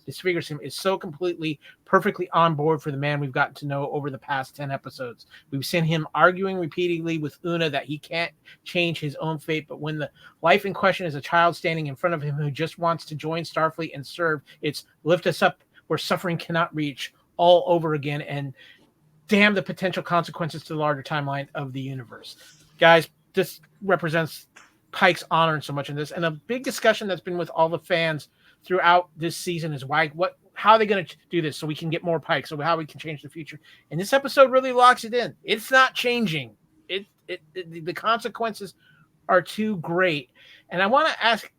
disfigures him, is so perfectly on board for the man we've gotten to know over the past 10 episodes. We've seen him arguing repeatedly with Una that he can't change his own fate, but when the life in question is a child standing in front of him who just wants to join Starfleet and serve, it's lift us up where suffering cannot reach all over again, and damn the potential consequences to the larger timeline of the universe. Guys, this represents Pike's honor so much in this, and a big discussion that's been with all the fans throughout this season is how are they going to do this so we can get more Pike, so how we can change the future. And this episode really locks it in. It's not changing. The consequences are too great. And I want to ask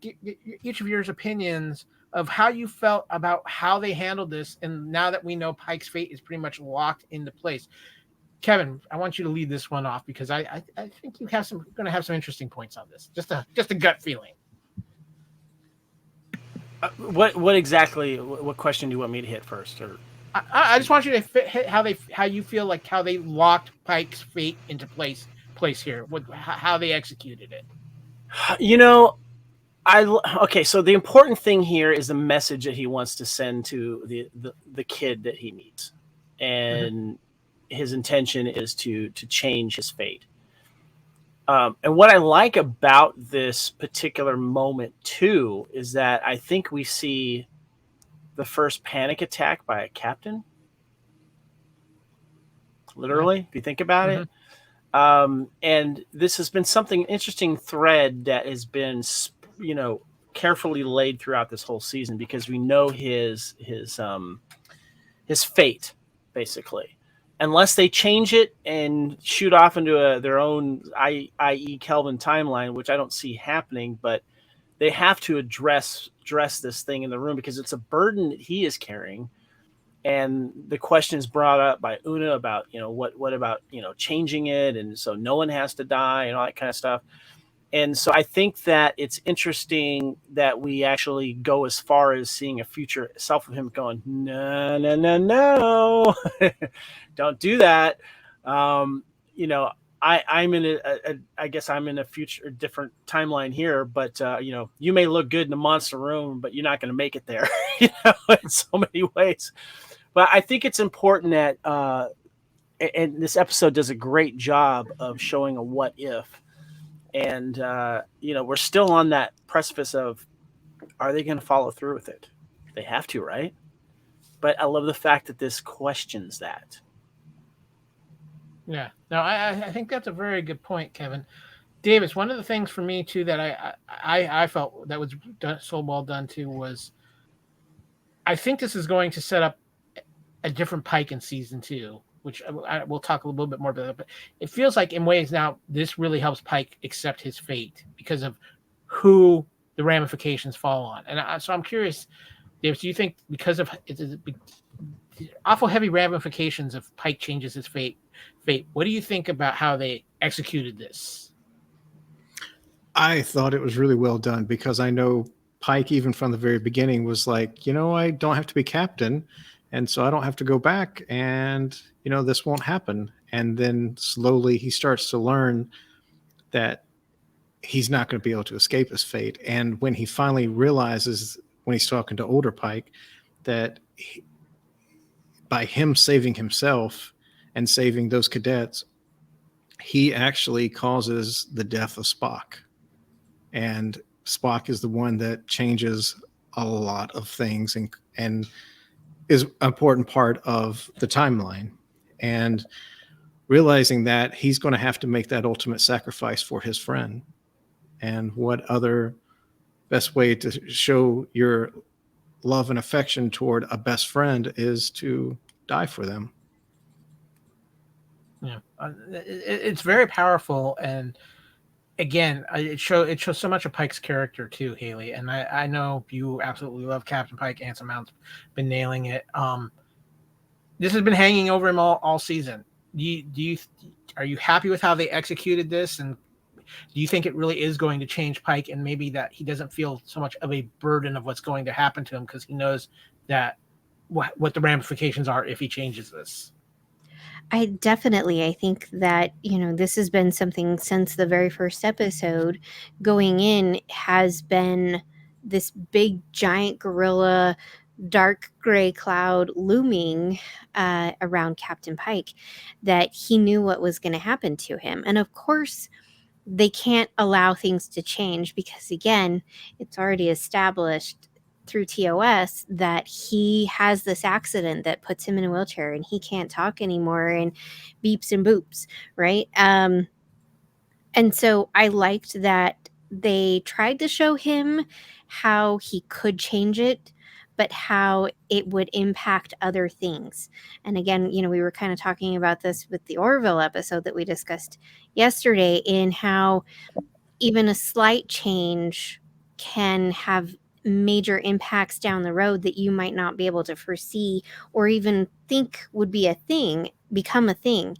each of your opinions of how you felt about how they handled this, and now that we know Pike's fate is pretty much locked into place. Kevin, I want you to lead this one off because I think you're going to have some interesting points on this. Just a gut feeling. What question do you want me to hit first? Or I just want you to hit how you feel like how they locked Pike's fate into place here. How they executed it. So the important thing here is the message that he wants to send to the kid that he meets, and his intention is to change his fate. And what I like about this particular moment too is that I think we see the first panic attack by a captain. Literally, if you think about it. And this has been something interesting thread that has been, carefully laid throughout this whole season, because we know his fate, basically. Unless they change it and shoot off into their own i.e. Kelvin timeline, which I don't see happening, but they have to address this thing in the room because it's a burden that he is carrying. And the question is brought up by Una about, what about, changing it? And so no one has to die and all that kind of stuff. And so I think that it's interesting that we actually go as far as seeing a future self of him going, no, don't do that. I'm in I guess I'm in a future, different timeline here, but you may look good in the monster room, but you're not going to make it there, in so many ways. But I think it's important that, and this episode does a great job of showing a what if. And, we're still on that precipice of, are they going to follow through with it? They have to, right? But I love the fact that this questions that. Yeah, no, I think that's a very good point, Kevin. Davis, one of the things for me too that I felt that was done, so well done too, was I think this is going to set up a different Pike in season 2, which we'll talk a little bit more about that. But it feels like in ways now this really helps Pike accept his fate because of who the ramifications fall on. And so I'm curious, Davis, do you think because of awful heavy ramifications of Pike changes his fate, what do you think about how they executed this? I thought it was really well done because I know Pike, even from the very beginning, was like, I don't have to be captain, and so I don't have to go back, and this won't happen. And then slowly he starts to learn that he's not going to be able to escape his fate. And when he finally realizes, when he's talking to older Pike, that by him saving himself and saving those cadets, he actually causes the death of Spock. And Spock is the one that changes a lot of things and is an important part of the timeline. And realizing that he's going to have to make that ultimate sacrifice for his friend. And what other best way to show your love and affection toward a best friend is to die for them. Yeah, it's very powerful, and again, it shows so much of Pike's character too, Haley. And I know you absolutely love Captain Pike. Anson Mount's been nailing it. This has been hanging over him all season. Are you happy with how they executed this, and do you think it really is going to change Pike, and maybe that he doesn't feel so much of a burden of what's going to happen to him because he knows that what the ramifications are if he changes this? I think that, this has been something since the very first episode going in, has been this big giant gorilla dark gray cloud looming around Captain Pike, that he knew what was going to happen to him. And of course, they can't allow things to change because, again, it's already established through TOS that he has this accident that puts him in a wheelchair and he can't talk anymore and beeps and boops, right? And so I liked that they tried to show him how he could change it, but how it would impact other things. And again, we were kind of talking about this with the Orville episode that we discussed yesterday, in how even a slight change can have major impacts down the road that you might not be able to foresee or even think would be a thing, become a thing.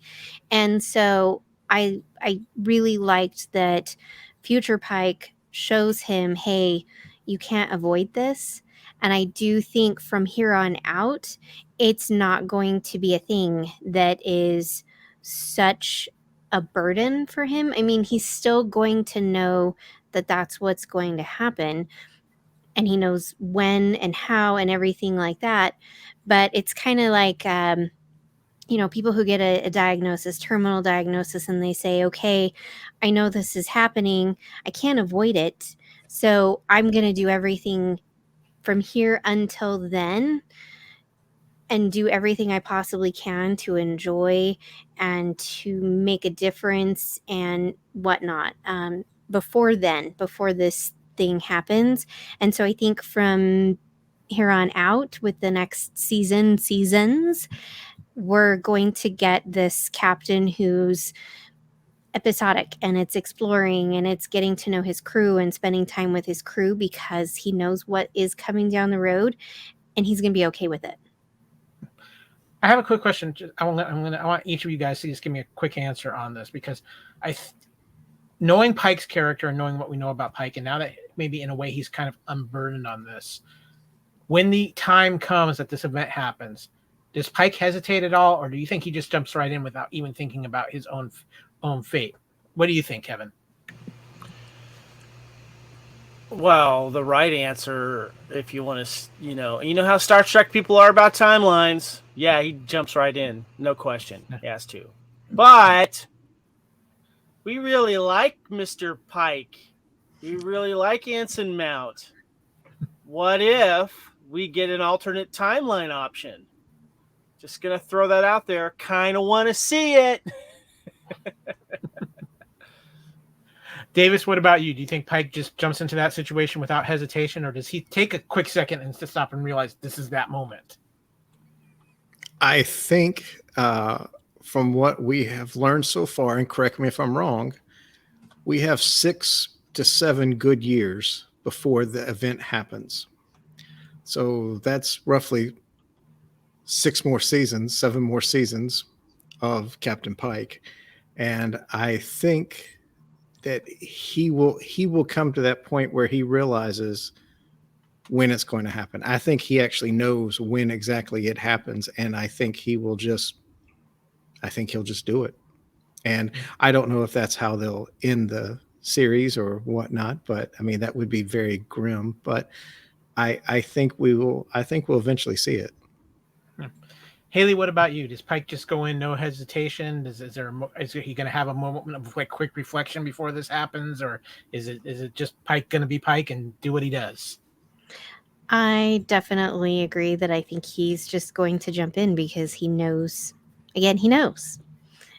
And so I really liked that future Pike shows him, hey, you can't avoid this. And I do think from here on out, it's not going to be a thing that is such a burden for him. I mean, he's still going to know that that's what's going to happen, and he knows when and how and everything like that. But it's kind of like, people who get a diagnosis, terminal diagnosis, and they say, okay, I know this is happening. I can't avoid it. So I'm going to do everything from here until then and do everything I possibly can to enjoy and to make a difference and whatnot before this thing happens. And so I think from here on out, with the next seasons, we're going to get this captain who's episodic, and it's exploring, and it's getting to know his crew and spending time with his crew because he knows what is coming down the road, and he's going to be okay with it. I have a quick question. I want each of you guys to just give me a quick answer on this, because knowing Pike's character and knowing what we know about Pike, and now that maybe in a way he's kind of unburdened on this, when the time comes that this event happens, does Pike hesitate at all, or do you think he just jumps right in without even thinking about his own fate? What do you think, Kevin? Well, the right answer, if you want to, you know how Star Trek people are about timelines. Yeah, he jumps right in, no question. He has to. But we really like Mr. Pike. We really like Anson Mount. What if we get an alternate timeline option? Just gonna throw that out there. Kind of want to see it. Davis, what about you? Do you think Pike just jumps into that situation without hesitation, or does he take a quick second and to stop and realize this is that moment? I think from what we have learned so far, and correct me if I'm wrong, we have 6 to 7 good years before the event happens. So that's roughly 7 more seasons of Captain Pike. And I think that he will come to that point where he realizes when it's going to happen. I think he actually knows when exactly it happens, and I think he'll just do it. And I don't know if that's how they'll end the series or whatnot, but I mean, that would be very grim, but I think we'll eventually see it. Haley, what about you? Does Pike just go in, no hesitation? Is he going to have a moment of quick reflection before this happens, or is it just Pike going to be Pike and do what he does? I definitely agree that I think he's just going to jump in because he knows. Again, he knows,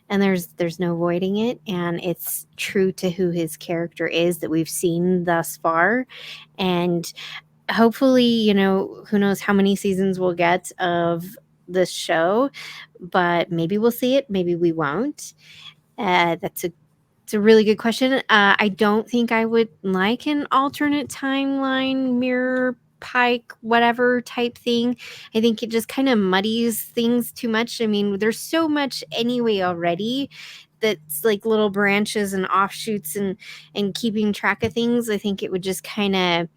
and there's no avoiding it, and it's true to who his character is that we've seen thus far, and hopefully, who knows how many seasons we'll get of this show, but maybe we'll see it, maybe we won't. It's a really good question. I don't think I would like an alternate timeline, mirror, Pike, whatever type thing. I think it just kind of muddies things too much. I mean, there's so much anyway already that's like little branches and offshoots and keeping track of things. I think it would just kind of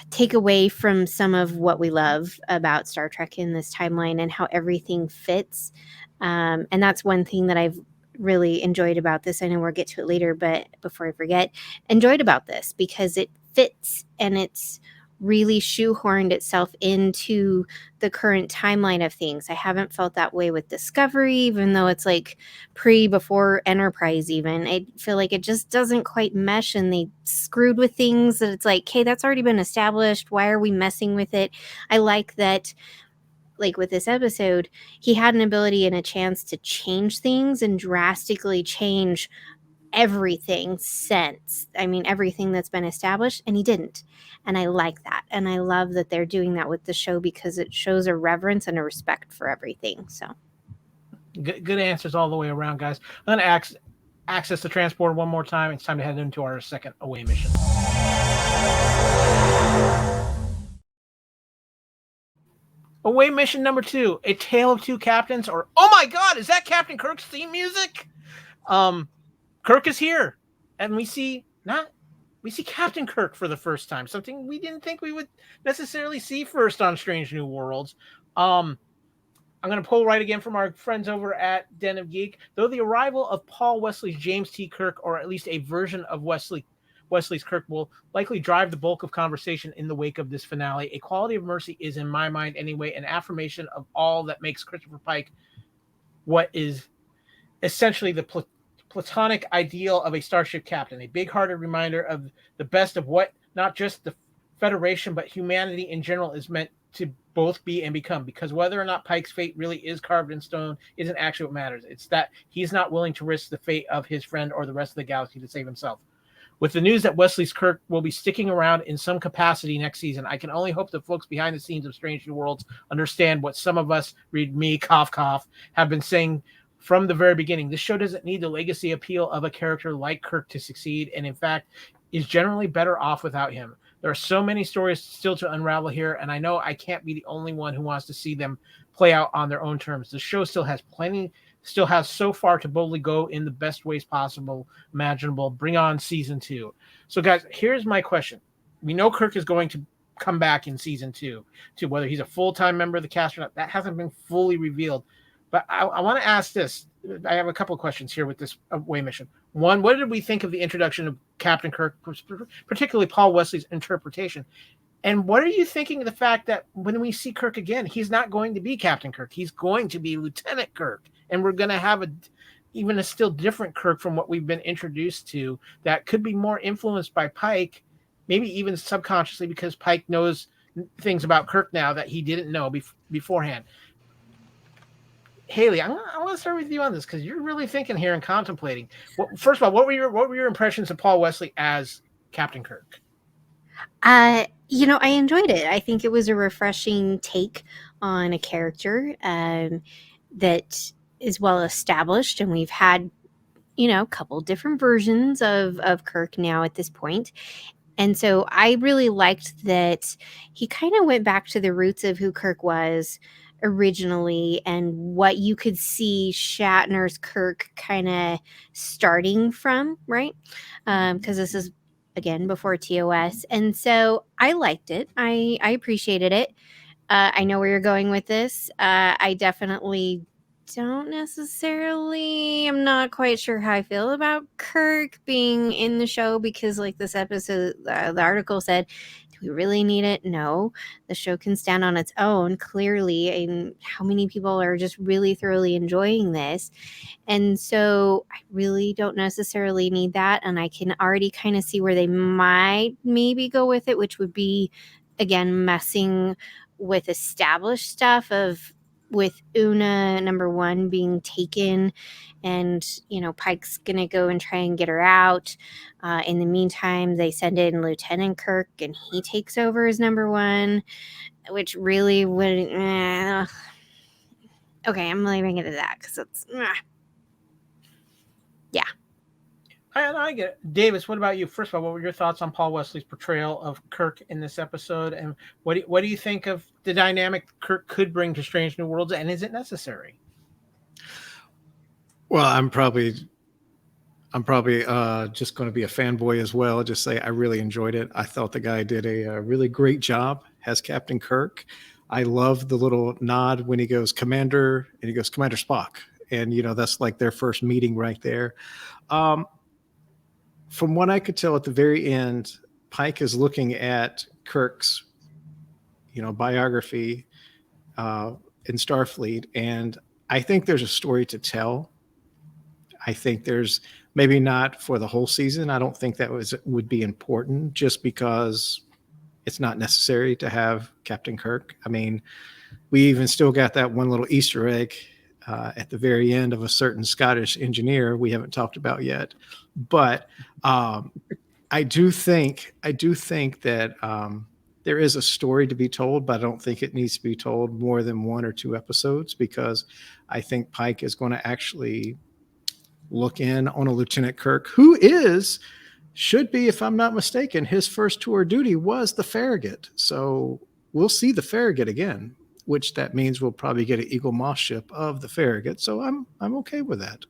take away from some of what we love about Star Trek in this timeline and how everything fits. And that's one thing that I've really enjoyed about this. I know we'll get to it later, but before I forget, enjoyed about this because it fits and it's really shoehorned itself into the current timeline of things. I haven't felt that way with Discovery, even though it's like before Enterprise even. I feel like it just doesn't quite mesh and they screwed with things that it's like, hey, that's already been established. Why are we messing with it? I like that, like with this episode, he had an ability and a chance to change things and drastically change everything everything that's been established, and he didn't. And I like that. And I love that they're doing that with the show because it shows a reverence and a respect for everything. So good answers all the way around, guys. I'm going to access the transporter one more time. It's time to head into our second away mission. Away mission number 2, A Tale of Two Captains, or oh my God, is that Captain Kirk's theme music? Kirk is here, and we see Captain Kirk for the first time, something we didn't think we would necessarily see first on Strange New Worlds. I'm going to pull right again from our friends over at Den of Geek. Though the arrival of Paul Wesley's James T. Kirk, or at least a version of Wesley's Kirk, will likely drive the bulk of conversation in the wake of this finale, A Quality of Mercy is, in my mind anyway, an affirmation of all that makes Christopher Pike what is essentially the platonic ideal of a starship captain, a big-hearted reminder of the best of what not just the Federation but humanity in general is meant to both be and become, because whether or not Pike's fate really is carved in stone isn't actually what matters. It's that he's not willing to risk the fate of his friend or the rest of the galaxy to save himself. With the news that Wesley's Kirk will be sticking around in some capacity next season, I can only hope the folks behind the scenes of Strange New Worlds understand what some of us, read me, cough, cough, have been saying from the very beginning. This show doesn't need the legacy appeal of a character like Kirk to succeed, and in fact, is generally better off without him. There are so many stories still to unravel here, and I know I can't be the only one who wants to see them play out on their own terms. The show still has so far to boldly go in the best ways possible, imaginable. Bring on season 2. So, guys, here's my question. We know Kirk is going to come back in season 2, to whether he's a full-time member of the cast or not. That hasn't been fully revealed. But I want to ask this. I have a couple of questions here with this away mission. One, what did we think of the introduction of Captain Kirk, particularly Paul Wesley's interpretation? And what are you thinking of the fact that when we see Kirk again, he's not going to be Captain Kirk. He's going to be Lieutenant Kirk. And we're going to have even a still different Kirk from what we've been introduced to that could be more influenced by Pike, maybe even subconsciously, because Pike knows things about Kirk now that he didn't know beforehand. Haley, I want to start with you on this because you're really thinking here and contemplating. First of all, what were your impressions of Paul Wesley as Captain Kirk? I enjoyed it. I think it was a refreshing take on a character that is well established, and we've had, a couple different versions of Kirk now at this point. And so I really liked that he kind of went back to the roots of who Kirk was originally and what you could see Shatner's Kirk kind of starting from, right? Because this is, again, before TOS. And so I liked it. I appreciated it. I know where you're going with this. I definitely don't necessarily. I'm not quite sure how I feel about Kirk being in the show because, like this episode, the article said, do we really need it? No. The show can stand on its own, clearly. And how many people are just really thoroughly enjoying this? And so I really don't necessarily need that. And I can already kind of see where they might maybe go with it, which would be, again, messing with established stuff of with Una number 1 being taken, and Pike's gonna go and try and get her out. In the meantime, they send in Lieutenant Kirk, and he takes over as number 1, which really would. Okay, I'm leaving it at that because it's. Yeah. I get it. Davis, what about you? First of all, what were your thoughts on Paul Wesley's portrayal of Kirk in this episode, and what do you think of the dynamic Kirk could bring to Strange New Worlds, and is it necessary? Well, I'm probably just going to be a fanboy as well. Just say I really enjoyed it. I thought the guy did a really great job as Captain Kirk. I love the little nod when he goes Commander, and he goes Commander Spock, and that's like their first meeting right there. From what I could tell at the very end, Pike is looking at Kirk's, biography in Starfleet, and I think there's a story to tell. I think there's maybe not for the whole season. I don't think that would be important just because it's not necessary to have Captain Kirk. I mean, we even still got that one little Easter egg at the very end of a certain Scottish engineer we haven't talked about yet. But I do think that there is a story to be told, but I don't think it needs to be told more than 1 or 2 episodes, because I think Pike is going to actually look in on a Lieutenant Kirk who should be, if I'm not mistaken, his first tour of duty was the Farragut. So we'll see the Farragut again, which that means we'll probably get an Eagle Moss ship of the Farragut. So I'm okay with that.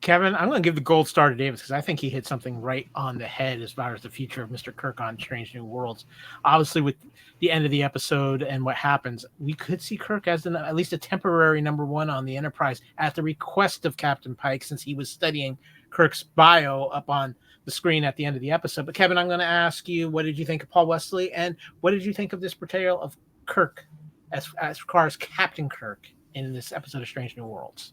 Kevin, I'm going to give the gold star to Davis because I think he hit something right on the head as far as the future of Mr. Kirk on Strange New Worlds. Obviously, with the end of the episode and what happens, we could see Kirk as at least a temporary number 1 on the Enterprise at the request of Captain Pike, since he was studying Kirk's bio up on the screen at the end of the episode. But Kevin, I'm going to ask you, what did you think of Paul Wesley, and what did you think of this portrayal of Kirk as far as Captain Kirk in this episode of Strange New Worlds?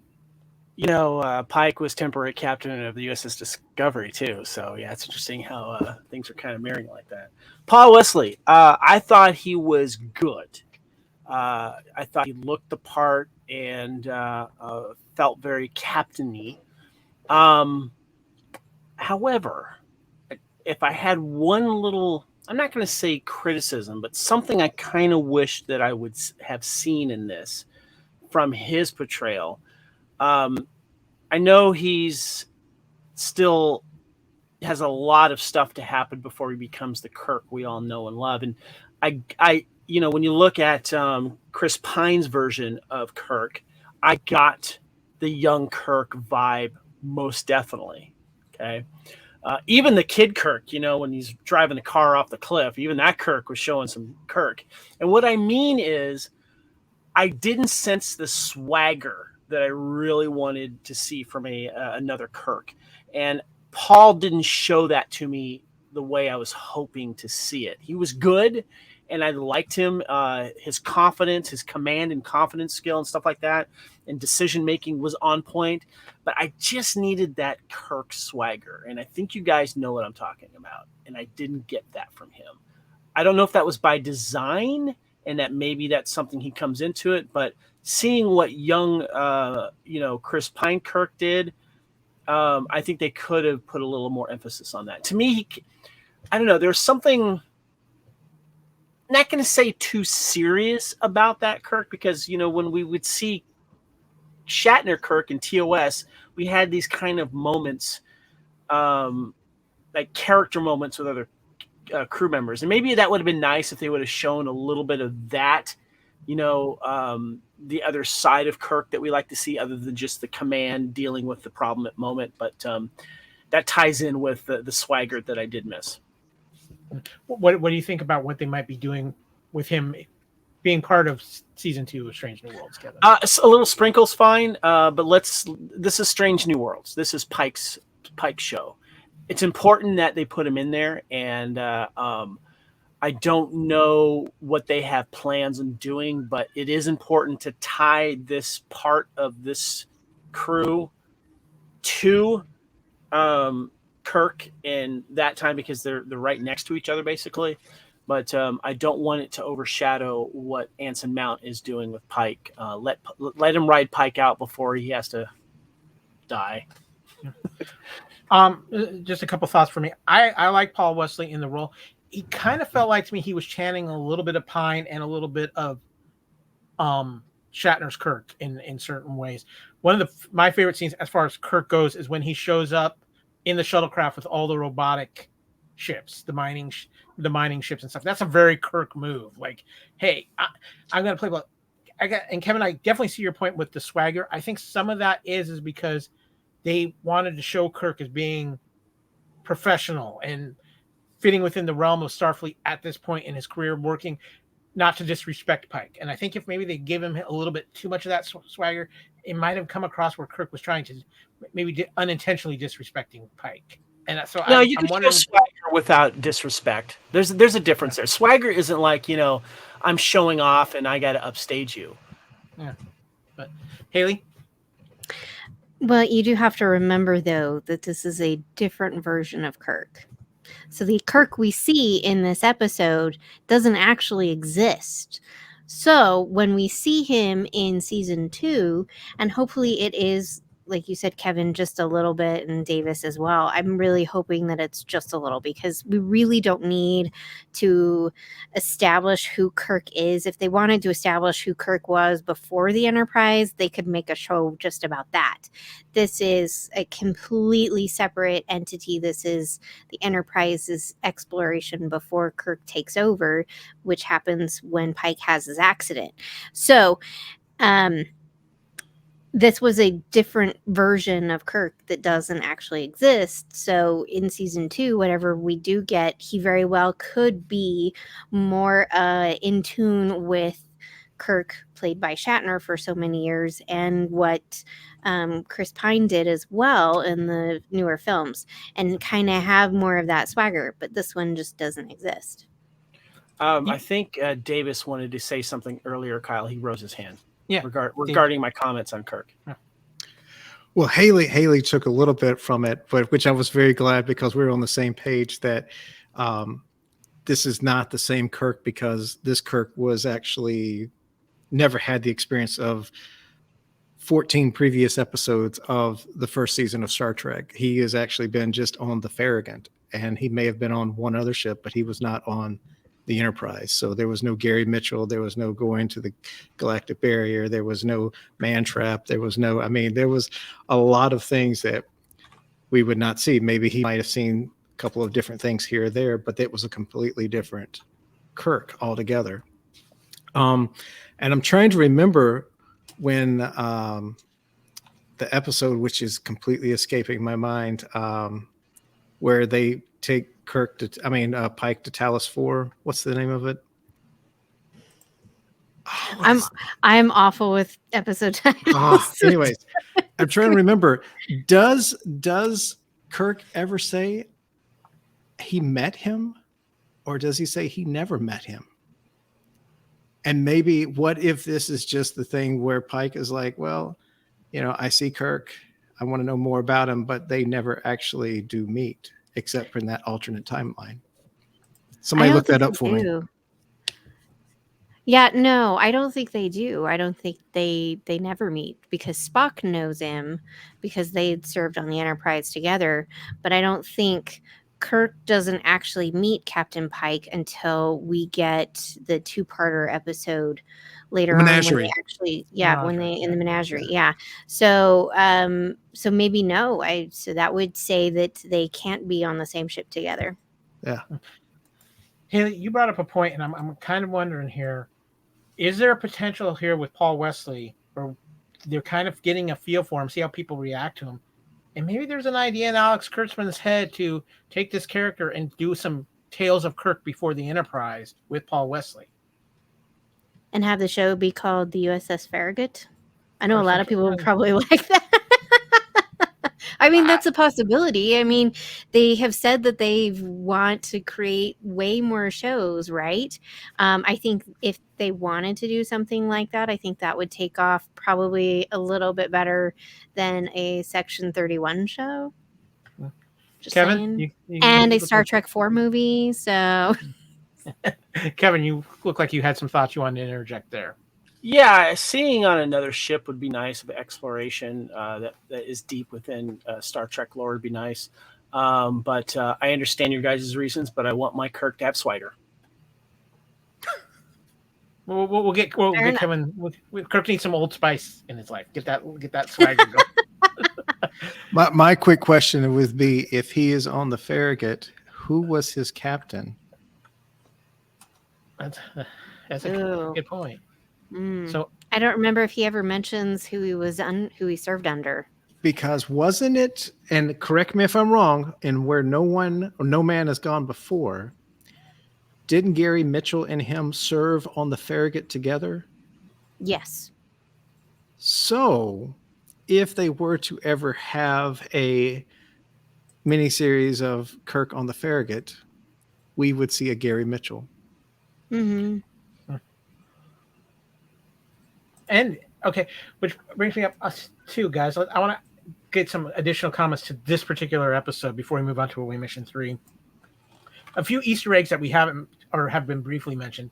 Pike was temporary captain of the USS Discovery too. So yeah, it's interesting how things are kind of marrying like that. Paul Wesley, I thought he was good. I thought he looked the part and felt very captain-y. However, if I had one little, I'm not going to say criticism, but something I kind of wish that I would have seen in this from his portrayal. I know he's still has a lot of stuff to happen before he becomes the Kirk we all know and love. And I when you look at Chris Pine's version of Kirk, I got the young Kirk vibe most definitely. Okay. Even the kid Kirk, when he's driving the car off the cliff, even that Kirk was showing some Kirk. And what I mean is, I didn't sense the swagger that I really wanted to see from another Kirk. And Paul didn't show that to me the way I was hoping to see it. He was good, and I liked him. His confidence, his command and confidence skill and stuff like that, and decision-making was on point. But I just needed that Kirk swagger. And I think you guys know what I'm talking about. And I didn't get that from him. I don't know if that was by design, and that maybe that's something he comes into it, but seeing what young, Chris Pine Kirk did, I think they could have put a little more emphasis on that. To me, I don't know, there's something, not going to say too serious about that Kirk, because, when we would see Shatner Kirk in TOS, we had these kind of moments, like character moments with other crew members. And maybe that would have been nice if they would have shown a little bit of that, the other side of Kirk that we like to see, other than just the command dealing with the problem at moment. But that ties in with the swagger that I did miss. What do you think about what they might be doing with him being part of season 2 of Strange New Worlds, Kevin? A little sprinkle's fine, but this is Strange New Worlds. This is Pike's show. It's important that they put him in there, and I don't know what they have plans on doing, but it is important to tie this part of this crew to Kirk in that time, because they're right next to each other, basically. But I don't want it to overshadow what Anson Mount is doing with Pike. Let him ride Pike out before he has to die. Just a couple thoughts for me. I like Paul Wesley in the role. He kind of felt like to me he was chanting a little bit of Pine and a little bit of Shatner's Kirk in certain ways. One of my favorite scenes as far as Kirk goes is when he shows up in the shuttlecraft with all the robotic ships, the mining ships and stuff. That's a very Kirk move. Like, hey, I'm gonna play ball. And Kevin, I definitely see your point with the swagger. I think some of that is because they wanted to show Kirk as being professional and fitting within the realm of Starfleet at this point in his career, working not to disrespect Pike. And I think if maybe they give him a little bit too much of that swagger, it might have come across where Kirk was trying to maybe unintentionally disrespecting Pike. And so no, I'm wondering, swagger without disrespect. There's a difference there. Swagger isn't like, I'm showing off and I got to upstage you. Yeah. But Haley? Well, you do have to remember, though, that this is a different version of Kirk. So the Kirk we see in this episode doesn't actually exist. So when we see him in season 2, and hopefully it is, like you said, Kevin, just a little bit, and Davis as well, I'm really hoping that it's just a little, because we really don't need to establish who Kirk is. If they wanted to establish who Kirk was before the Enterprise, they could make a show just about that. This is a completely separate entity. This is the Enterprise's exploration before Kirk takes over, which happens when Pike has his accident. So, this was a different version of Kirk that doesn't actually exist. So in season 2, whatever we do get, he very well could be more in tune with Kirk, played by Shatner for so many years, and what Chris Pine did as well in the newer films, and kind of have more of that swagger. But this one just doesn't exist. I think Davis wanted to say something earlier, Kyle. He rose his hand. Yeah, regarding my comments on Kirk. Yeah. Well, Haley took a little bit from it, but which I was very glad, because we were on the same page that this is not the same Kirk, because this Kirk was actually never had the experience of 14 previous episodes of the first season of Star Trek. He has actually been just on the Farragut, and he may have been on one other ship, but he was not on the Enterprise. So there was no Gary Mitchell. There was no going to the galactic barrier. There was no man trap. There was a lot of things that we would not see. Maybe he might have seen a couple of different things here or there, but it was a completely different Kirk altogether. And I'm trying to remember when the episode, which is completely escaping my mind, where they take Pike to Talos 4. What's the name of it? I'm awful with episode titles. Anyways, I'm trying to remember. Does Kirk ever say he met him, or does he say he never met him? And maybe what if this is just the thing where Pike is like, well, I see Kirk, I want to know more about him, but they never actually do meet, except for in that alternate timeline. Somebody look that up for me. Yeah, no, I don't think they do. I don't think they never meet, because Spock knows him because they had served on the Enterprise together. But I don't think Kirk doesn't actually meet Captain Pike until we get the 2-parter episode later on. When they actually, in the menagerie. Yeah. So, so maybe no. So that would say that they can't be on the same ship together. Yeah. Haley, you brought up a point, and I'm kind of wondering here: is there a potential here with Paul Wesley, or they're kind of getting a feel for him, see how people react to him, and maybe there's an idea in Alex Kurtzman's head to take this character and do some Tales of Kirk before the Enterprise with Paul Wesley? and have the show be called the USS Farragut? I know a Or lot of something. people would probably like that. I mean, that's a possibility. I mean, they have said that they want to create way more shows, right? I think if they wanted to do something like that, I think that would take off probably a little bit better than a Section 31 show. Just Kevin, saying. you And a look Star like- Trek 4 movie. So, Kevin, you look like you had some thoughts you wanted to interject there. Yeah, seeing on another ship would be nice. Of exploration that is deep within Star Trek lore would be nice. But I understand your guys' reasons, but I want my Kirk to have swagger. We'll get Fair enough. Kevin. Kirk needs some Old Spice in his life. Get that swagger going. My quick question would be, if he is on the Farragut, who was his captain? That's a Ooh. good point. Mm. So I don't remember if he ever mentions who he served under. Because wasn't it, and correct me if I'm wrong, and where no man has gone before, didn't Gary Mitchell and him serve on the Farragut together? Yes. So, if they were to ever have a miniseries of Kirk on the Farragut, we would see a Gary Mitchell. Mm-hmm. And okay, which brings me up us too, guys. I want to get some additional comments to this particular episode before we move on to Away Mission 3. A few Easter eggs that we haven't or have been briefly mentioned.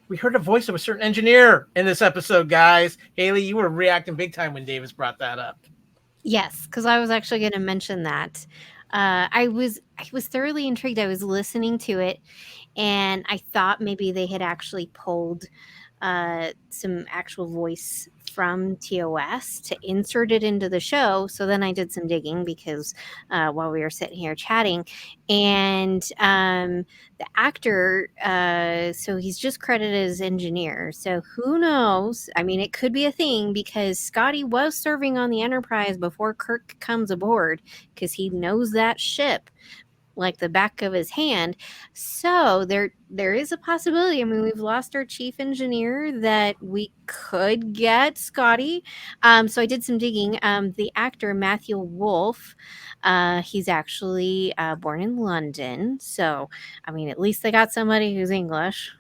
We heard a voice of a certain engineer in this episode, guys. Haley, you were reacting big time when Davis brought that up. Yes, because I was actually going to mention that. I was thoroughly intrigued. I was listening to it, and I thought maybe they had actually pulled some actual voice from TOS to insert it into the show. So then I did some digging because while we were sitting here chatting, and the actor, so he's just credited as engineer. So who knows? I mean, it could be a thing because Scotty was serving on the Enterprise before Kirk comes aboard because he knows that ship like the back of his hand. So there is a possibility. I mean, we've lost our chief engineer, that we could get Scotty. So I did some digging. The actor Matthew Wolfe, he's actually born in London. So I mean, at least they got somebody who's English.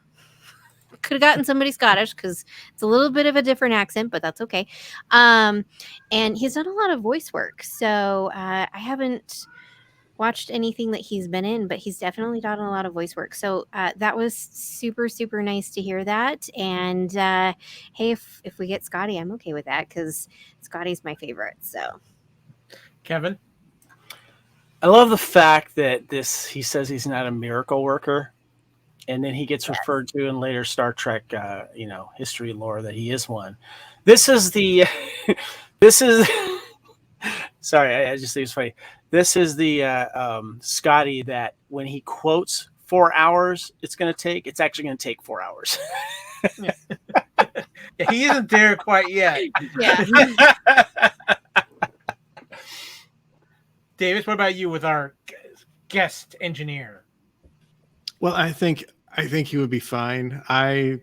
Could have gotten somebody Scottish because it's a little bit of a different accent, but that's okay. And he's done a lot of voice work. So I haven't watched anything that he's been in, but he's definitely done a lot of voice work. So that was super, super nice to hear that. And hey, if we get Scotty, I'm okay with that because Scotty's my favorite. So, Kevin? I love the fact that he says he's not a miracle worker, and then he gets referred to in later Star Trek, history lore that he is one. This is sorry, I just think it's funny. This is the Scotty that when he quotes 4 hours, it's actually going to take 4 hours. Yeah, he isn't there quite yet. yeah. Davis, what about you with our guest engineer? Well, I think he would be fine. I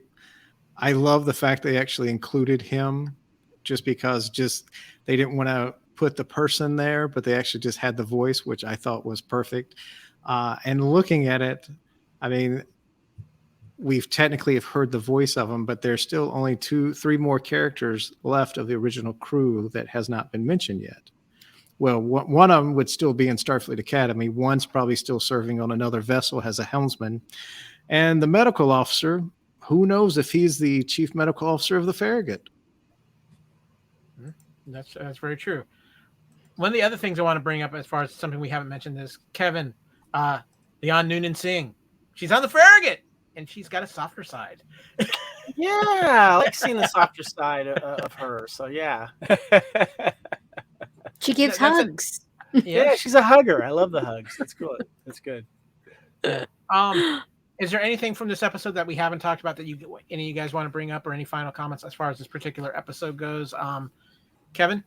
love the fact they actually included him, just because they didn't want to put the person there, but they actually just had the voice, which I thought was perfect. And looking at it, I mean, we've technically have heard the voice of him, but there's still only 3 more characters left of the original crew that has not been mentioned yet. Well, one of them would still be in Starfleet Academy. One's probably still serving on another vessel as a helmsman. And the medical officer, who knows if he's the chief medical officer of the Farragut? That's very true. One of the other things I want to bring up as far as something we haven't mentioned is Kevin, Leon Noonan Singh. She's on the Farragut, and she's got a softer side. Yeah, I like seeing the softer side of her. So yeah. She gives hugs. Yeah, she's a hugger. I love the hugs. That's good. That's good. Is there anything from this episode that we haven't talked about that any of you guys want to bring up, or any final comments as far as this particular episode goes? Kevin?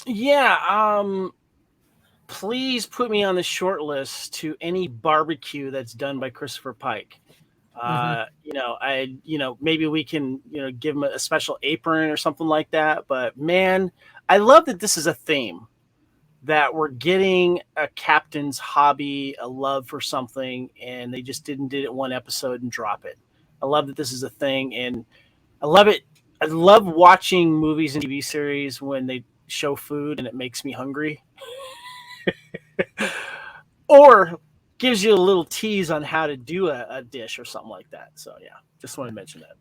Yeah, please put me on the short list to any barbecue that's done by Christopher Pike. Maybe we can, give him a special apron or something like that. But man, I love that this is a theme, that we're getting a captain's hobby, a love for something, and they just did it one episode and drop it. I love that this is a thing, and I love it. I love watching movies and TV series when they show food and it makes me hungry. Or gives you a little tease on how to do a dish or something like that. So yeah, just want to mention that.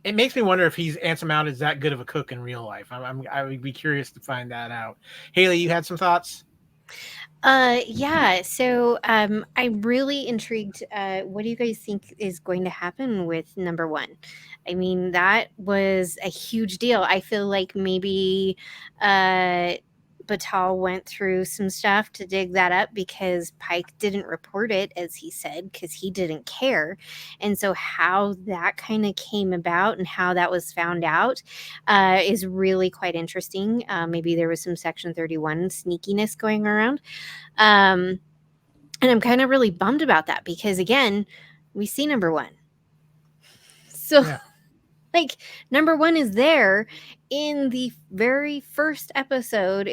It makes me wonder if Anson Mount is that good of a cook in real life. I would be curious to find that out. Haley, you had some thoughts? Yeah. So I'm really intrigued. What do you guys think is going to happen with number one? I mean, that was a huge deal. I feel like maybe Batal went through some stuff to dig that up because Pike didn't report it, as he said, because he didn't care. And so how that kind of came about and how that was found out is really quite interesting. Maybe there was some Section 31 sneakiness going around. And I'm kind of really bummed about that because, again, we see number one. So, Yeah. like, number one is there in the very first episode,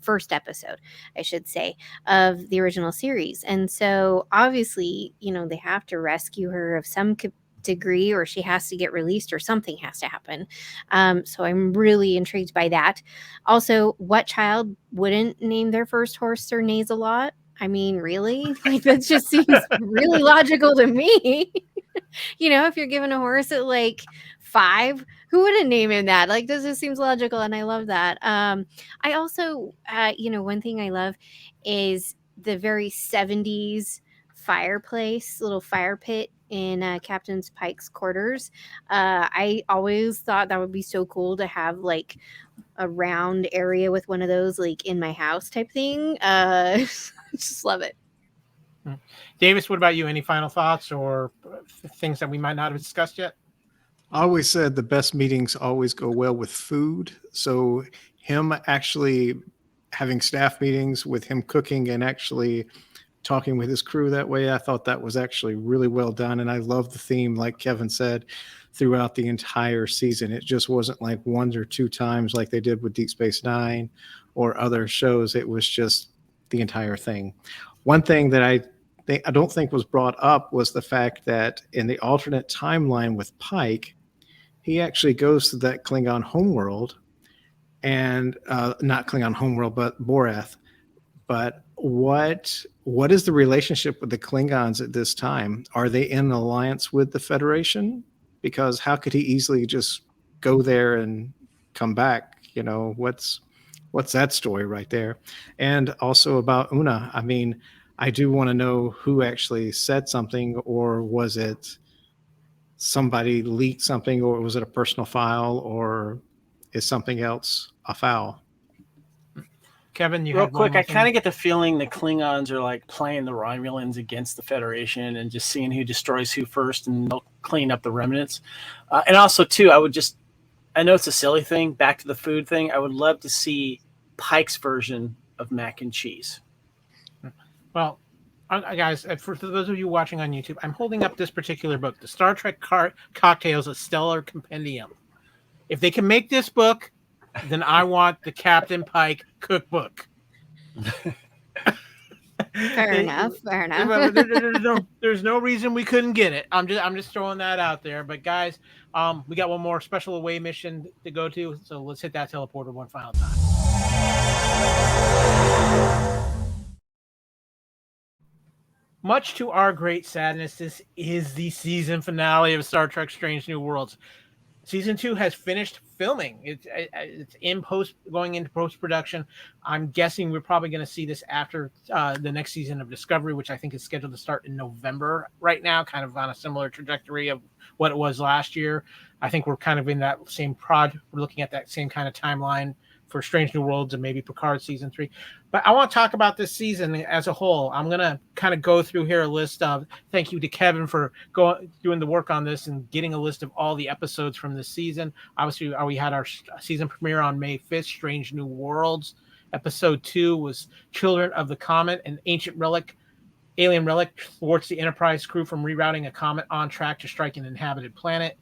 first episode, I should say, of the original series. And so, obviously, they have to rescue her of some degree, or she has to get released, or something has to happen. So I'm really intrigued by that. Also, what child wouldn't name their first horse Sir Naze-a-Lot? I mean, really? Like, that just seems really logical to me. If you're given a horse at like 5, who wouldn't name him that? Like, this just seems logical, and I love that. I also, one thing I love is the very 70s fireplace, little fire pit in Captain Pike's quarters. I always thought that would be so cool to have like a round area with one of those like in my house type thing. Just love it. Davis, what about you? Any final thoughts or things that we might not have discussed yet? I always said the best meetings always go well with food. So him actually having staff meetings with him cooking and actually talking with his crew that way, I thought that was actually really well done. And I love the theme, like Kevin said, throughout the entire season. It just wasn't like 1 or 2 times like they did with Deep Space Nine or other shows. It was just the entire thing. One thing that I don't think was brought up was the fact that in the alternate timeline with Pike, he actually goes to that Klingon homeworld, and not Klingon homeworld, but Borath. But what is the relationship with the Klingons at this time? Are they in an alliance with the Federation? Because how could he easily just go there and come back? What's that story right there? And also about Una. I mean, I do want to know who actually said something, or was it somebody leaked something, or was it a personal file, or is something else afoul? Kevin, you real had one quick. more I thing? kind of get the feeling the Klingons are like playing the Romulans against the Federation and just seeing who destroys who first, and they'll clean up the remnants. And also, too, I know it's a silly thing, back to the food thing. I would love to see Pike's version of mac and cheese. Well, guys, for those of you watching on YouTube, I'm holding up this particular book, the Star Trek Cocktails, a Stellar Compendium. If they can make this book, then I want the Captain Pike cookbook. Fair enough. There's no reason we couldn't get it. I'm just throwing that out there. But guys, we got one more special away mission to go to, so let's hit that teleporter one final time. Much to our great sadness, this is the season finale of Star Trek Strange New Worlds. Season 2 has finished filming. It's going into post-production. I'm guessing we're probably going to see this after the next season of Discovery, which I think is scheduled to start in November right now, kind of on a similar trajectory of what it was last year. I think we're kind of in that same project. We're looking at that same kind of timeline for Strange New Worlds and maybe Picard season 3. But I want to talk about this season as a whole. I'm going to kind of go through here a list of, thank you to Kevin for doing the work on this and getting a list of all the episodes from this season. Obviously, we had our season premiere on May 5th, Strange New Worlds. Episode 2 was Children of the Comet, an Ancient Relic. alien relic thwarts the Enterprise crew from rerouting a comet on track to strike an inhabited planet.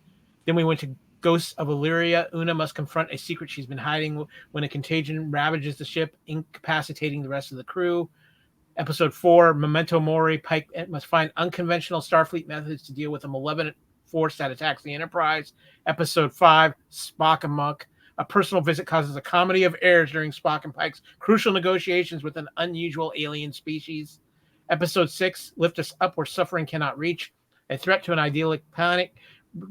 Then we went to Ghosts of Illyria. Una must confront a secret she's been hiding when a contagion ravages the ship, incapacitating the rest of the crew. Episode 4, Memento Mori. Pike must find unconventional Starfleet methods to deal with a malevolent force that attacks the Enterprise. Episode 5, Spock Amok. A personal visit causes a comedy of errors during Spock and Pike's crucial negotiations with an unusual alien species. Episode 6, Lift Us Up Where Suffering Cannot Reach. A threat to an idyllic planet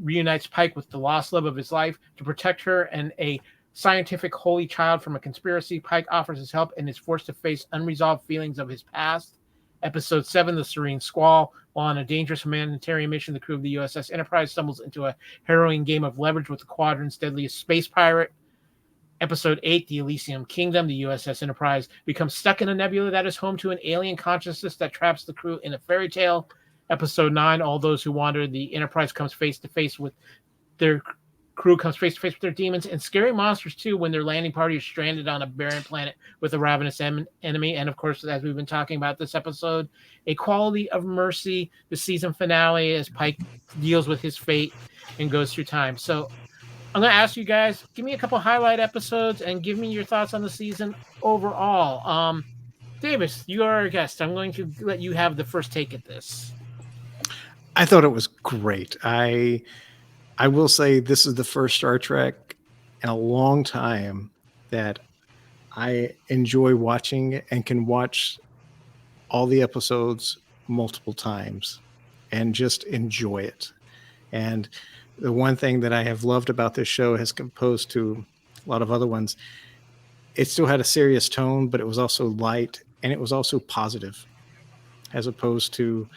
reunites Pike with the lost love of his life. To protect her and a scientific holy child from a conspiracy, Pike offers his help and is forced to face unresolved feelings of his past. Episode 7, The Serene Squall. While on a dangerous humanitarian mission, the crew of the USS Enterprise stumbles into a harrowing game of leverage with the Quadrant's deadliest space pirate. Episode 8, The Elysium Kingdom. The USS Enterprise becomes stuck in a nebula that is home to an alien consciousness that traps the crew in a fairy tale. Episode 9, All Those Who Wander. The Enterprise comes face to face with their crew comes face to face with their demons and scary monsters too when their landing party is stranded on a barren planet with a ravenous enemy. And of course, as we've been talking about this episode, A Quality of Mercy, the season finale, as Pike deals with his fate and goes through time. So I'm going to ask you guys, give me a couple highlight episodes and give me your thoughts on the season overall. Davis, you are our guest. I'm going to let you have the first take at this. I thought it was great. I will say this is the first Star Trek in a long time that I enjoy watching and can watch all the episodes multiple times and just enjoy it. And the one thing that I have loved about this show, as opposed to a lot of other ones, it still had a serious tone, but it was also light and it was also positive, as opposed to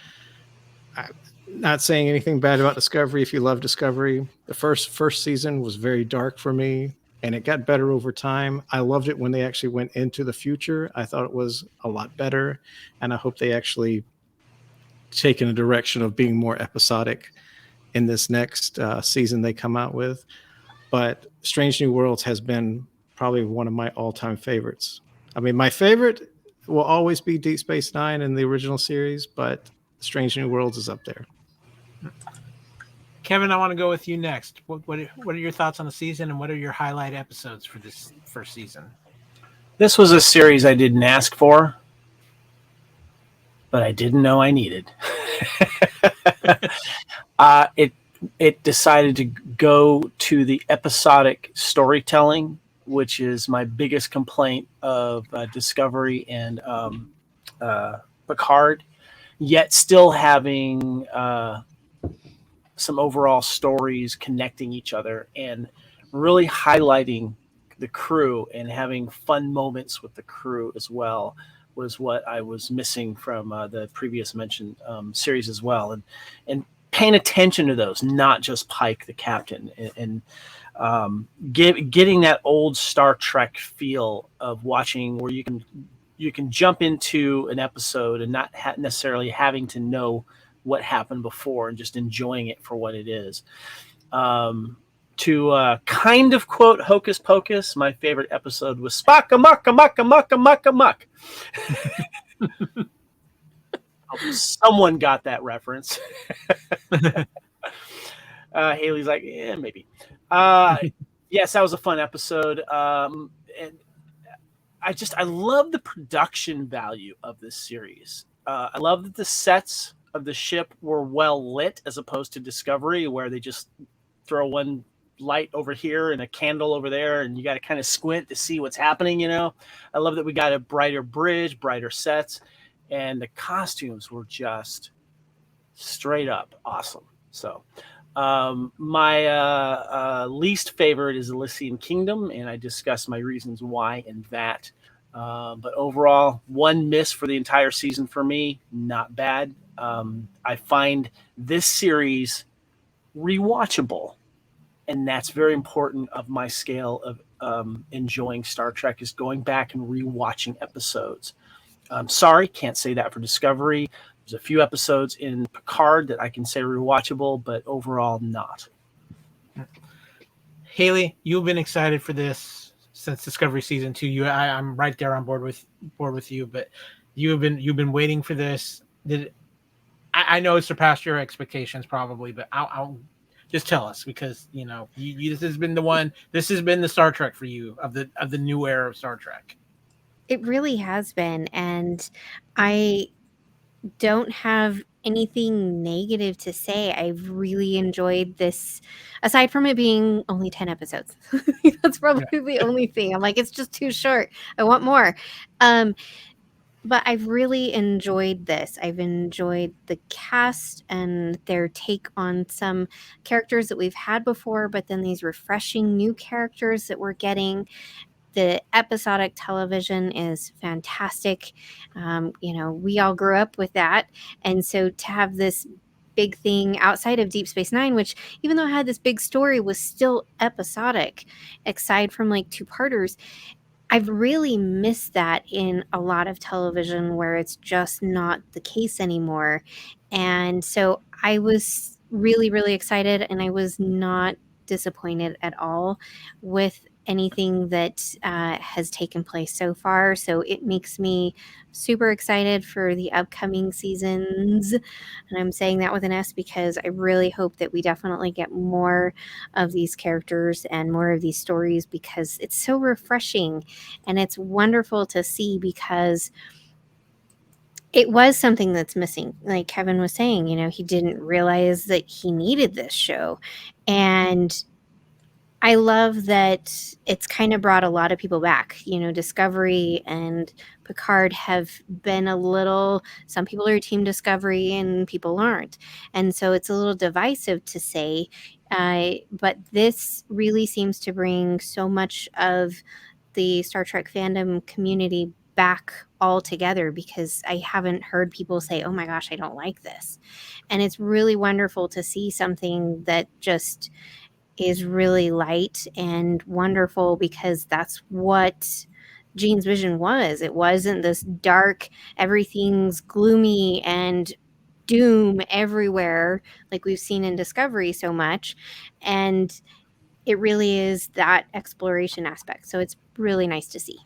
not saying anything bad about Discovery. If you love Discovery, the first season was very dark for me, and it got better over time. I loved it when they actually went into the future. I thought it was a lot better, and I hope they actually take in a direction of being more episodic in this next season they come out with. But Strange New Worlds has been probably one of my all-time favorites. I mean, my favorite will always be Deep Space Nine in the original series, but Strange New Worlds is up there. Kevin, I want to go with you next. What are your thoughts on the season, and what are your highlight episodes for this first season? This was a series I didn't ask for, but I didn't know I needed. It decided to go to the episodic storytelling, which is my biggest complaint of Discovery and Picard, yet still having some overall stories connecting each other and really highlighting the crew and having fun moments with the crew as well was what I was missing from the previous mentioned series as well. And paying attention to those, not just Pike, the captain, and getting that old Star Trek feel of watching where you can jump into an episode and not necessarily having to know what happened before and just enjoying it for what it is. To kind of quote Hocus Pocus, my favorite episode was Spock amok, amok, amok, amok, amok. Someone got that reference. Haley's like, yeah, maybe. Yes, that was a fun episode. And I love the production value of this series. I love that the sets of the ship were well lit, as opposed to Discovery, where they just throw one light over here and a candle over there, and you got to kind of squint to see what's happening. I love that we got a brighter bridge, brighter sets, and the costumes were just straight up awesome. So my least favorite is Elysian Kingdom, and I discussed my reasons why in that. But overall, one miss for the entire season for me, not bad. I find this series rewatchable, and that's very important of my scale of enjoying Star Trek, is going back and rewatching episodes. Sorry, can't say that for Discovery. There's a few episodes in Picard that I can say rewatchable, but overall not. Haley, you've been excited for this since Discovery season 2. I'm right there on board with you, but you've been waiting for this. Did I know it surpassed your expectations probably, but I'll just tell us, because this has been the one. This has been the Star Trek for you of the new era of Star Trek. It really has been, and I don't have anything negative to say. I've really enjoyed this, aside from it being only 10 episodes. That's probably the only thing. I'm like, it's just too short. I want more. But I've really enjoyed this. I've enjoyed the cast and their take on some characters that we've had before, but then these refreshing new characters that we're getting. The episodic television is fantastic. We all grew up with that. And so to have this big thing outside of Deep Space Nine, which even though it had this big story, was still episodic, aside from like two-parters, I've really missed that in a lot of television where it's just not the case anymore. And so I was really, really excited, and I was not disappointed at all with anything that has taken place so far. So it makes me super excited for the upcoming seasons. And I'm saying that with an S because I really hope that we definitely get more of these characters and more of these stories, because it's so refreshing and it's wonderful to see, because it was something that's missing. Like Kevin was saying, he didn't realize that he needed this show. And I love that it's kind of brought a lot of people back. Discovery and Picard have been some people are Team Discovery and people aren't. And so it's a little divisive to say, but this really seems to bring so much of the Star Trek fandom community back all together, because I haven't heard people say, oh my gosh, I don't like this. And it's really wonderful to see something that just is really light and wonderful, because that's what Gene's vision was. It wasn't this dark, everything's gloomy and doom everywhere like we've seen in Discovery so much. And it really is that exploration aspect. So it's really nice to see.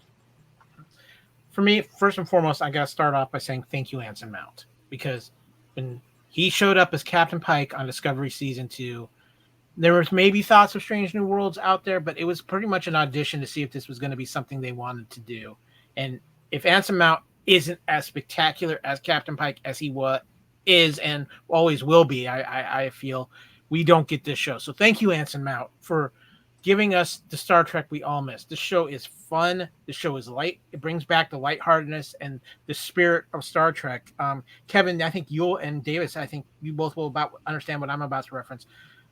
For me, first and foremost, I got to start off by saying thank you, Anson Mount, because when he showed up as Captain Pike on Discovery Season 2, there was maybe thoughts of Strange New Worlds out there, but it was pretty much an audition to see if this was going to be something they wanted to do. And if Anson Mount isn't as spectacular as Captain Pike as he is and always will be, I feel, we don't get this show. So thank you, Anson Mount, for giving us the Star Trek we all miss. This show is fun. This show is light. It brings back the lightheartedness and the spirit of Star Trek. Kevin, I think you and Davis, I think you both will understand what I'm about to reference.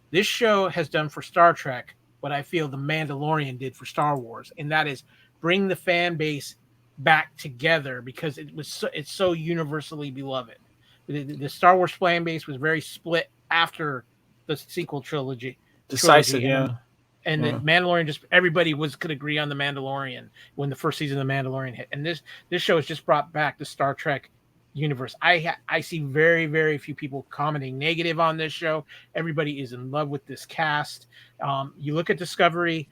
This show has done for Star Trek what I feel The Mandalorian did for Star Wars, and that is bring the fan base back together, because it's so universally beloved. The Star Wars fan base was very split after the sequel trilogy. Decisive, yeah. And the Mandalorian, everybody could agree on the Mandalorian when the first season of the Mandalorian hit. And this show has just brought back the Star Trek universe. I see very, very few people commenting negative on this show. Everybody is in love with this cast. You look at Discovery.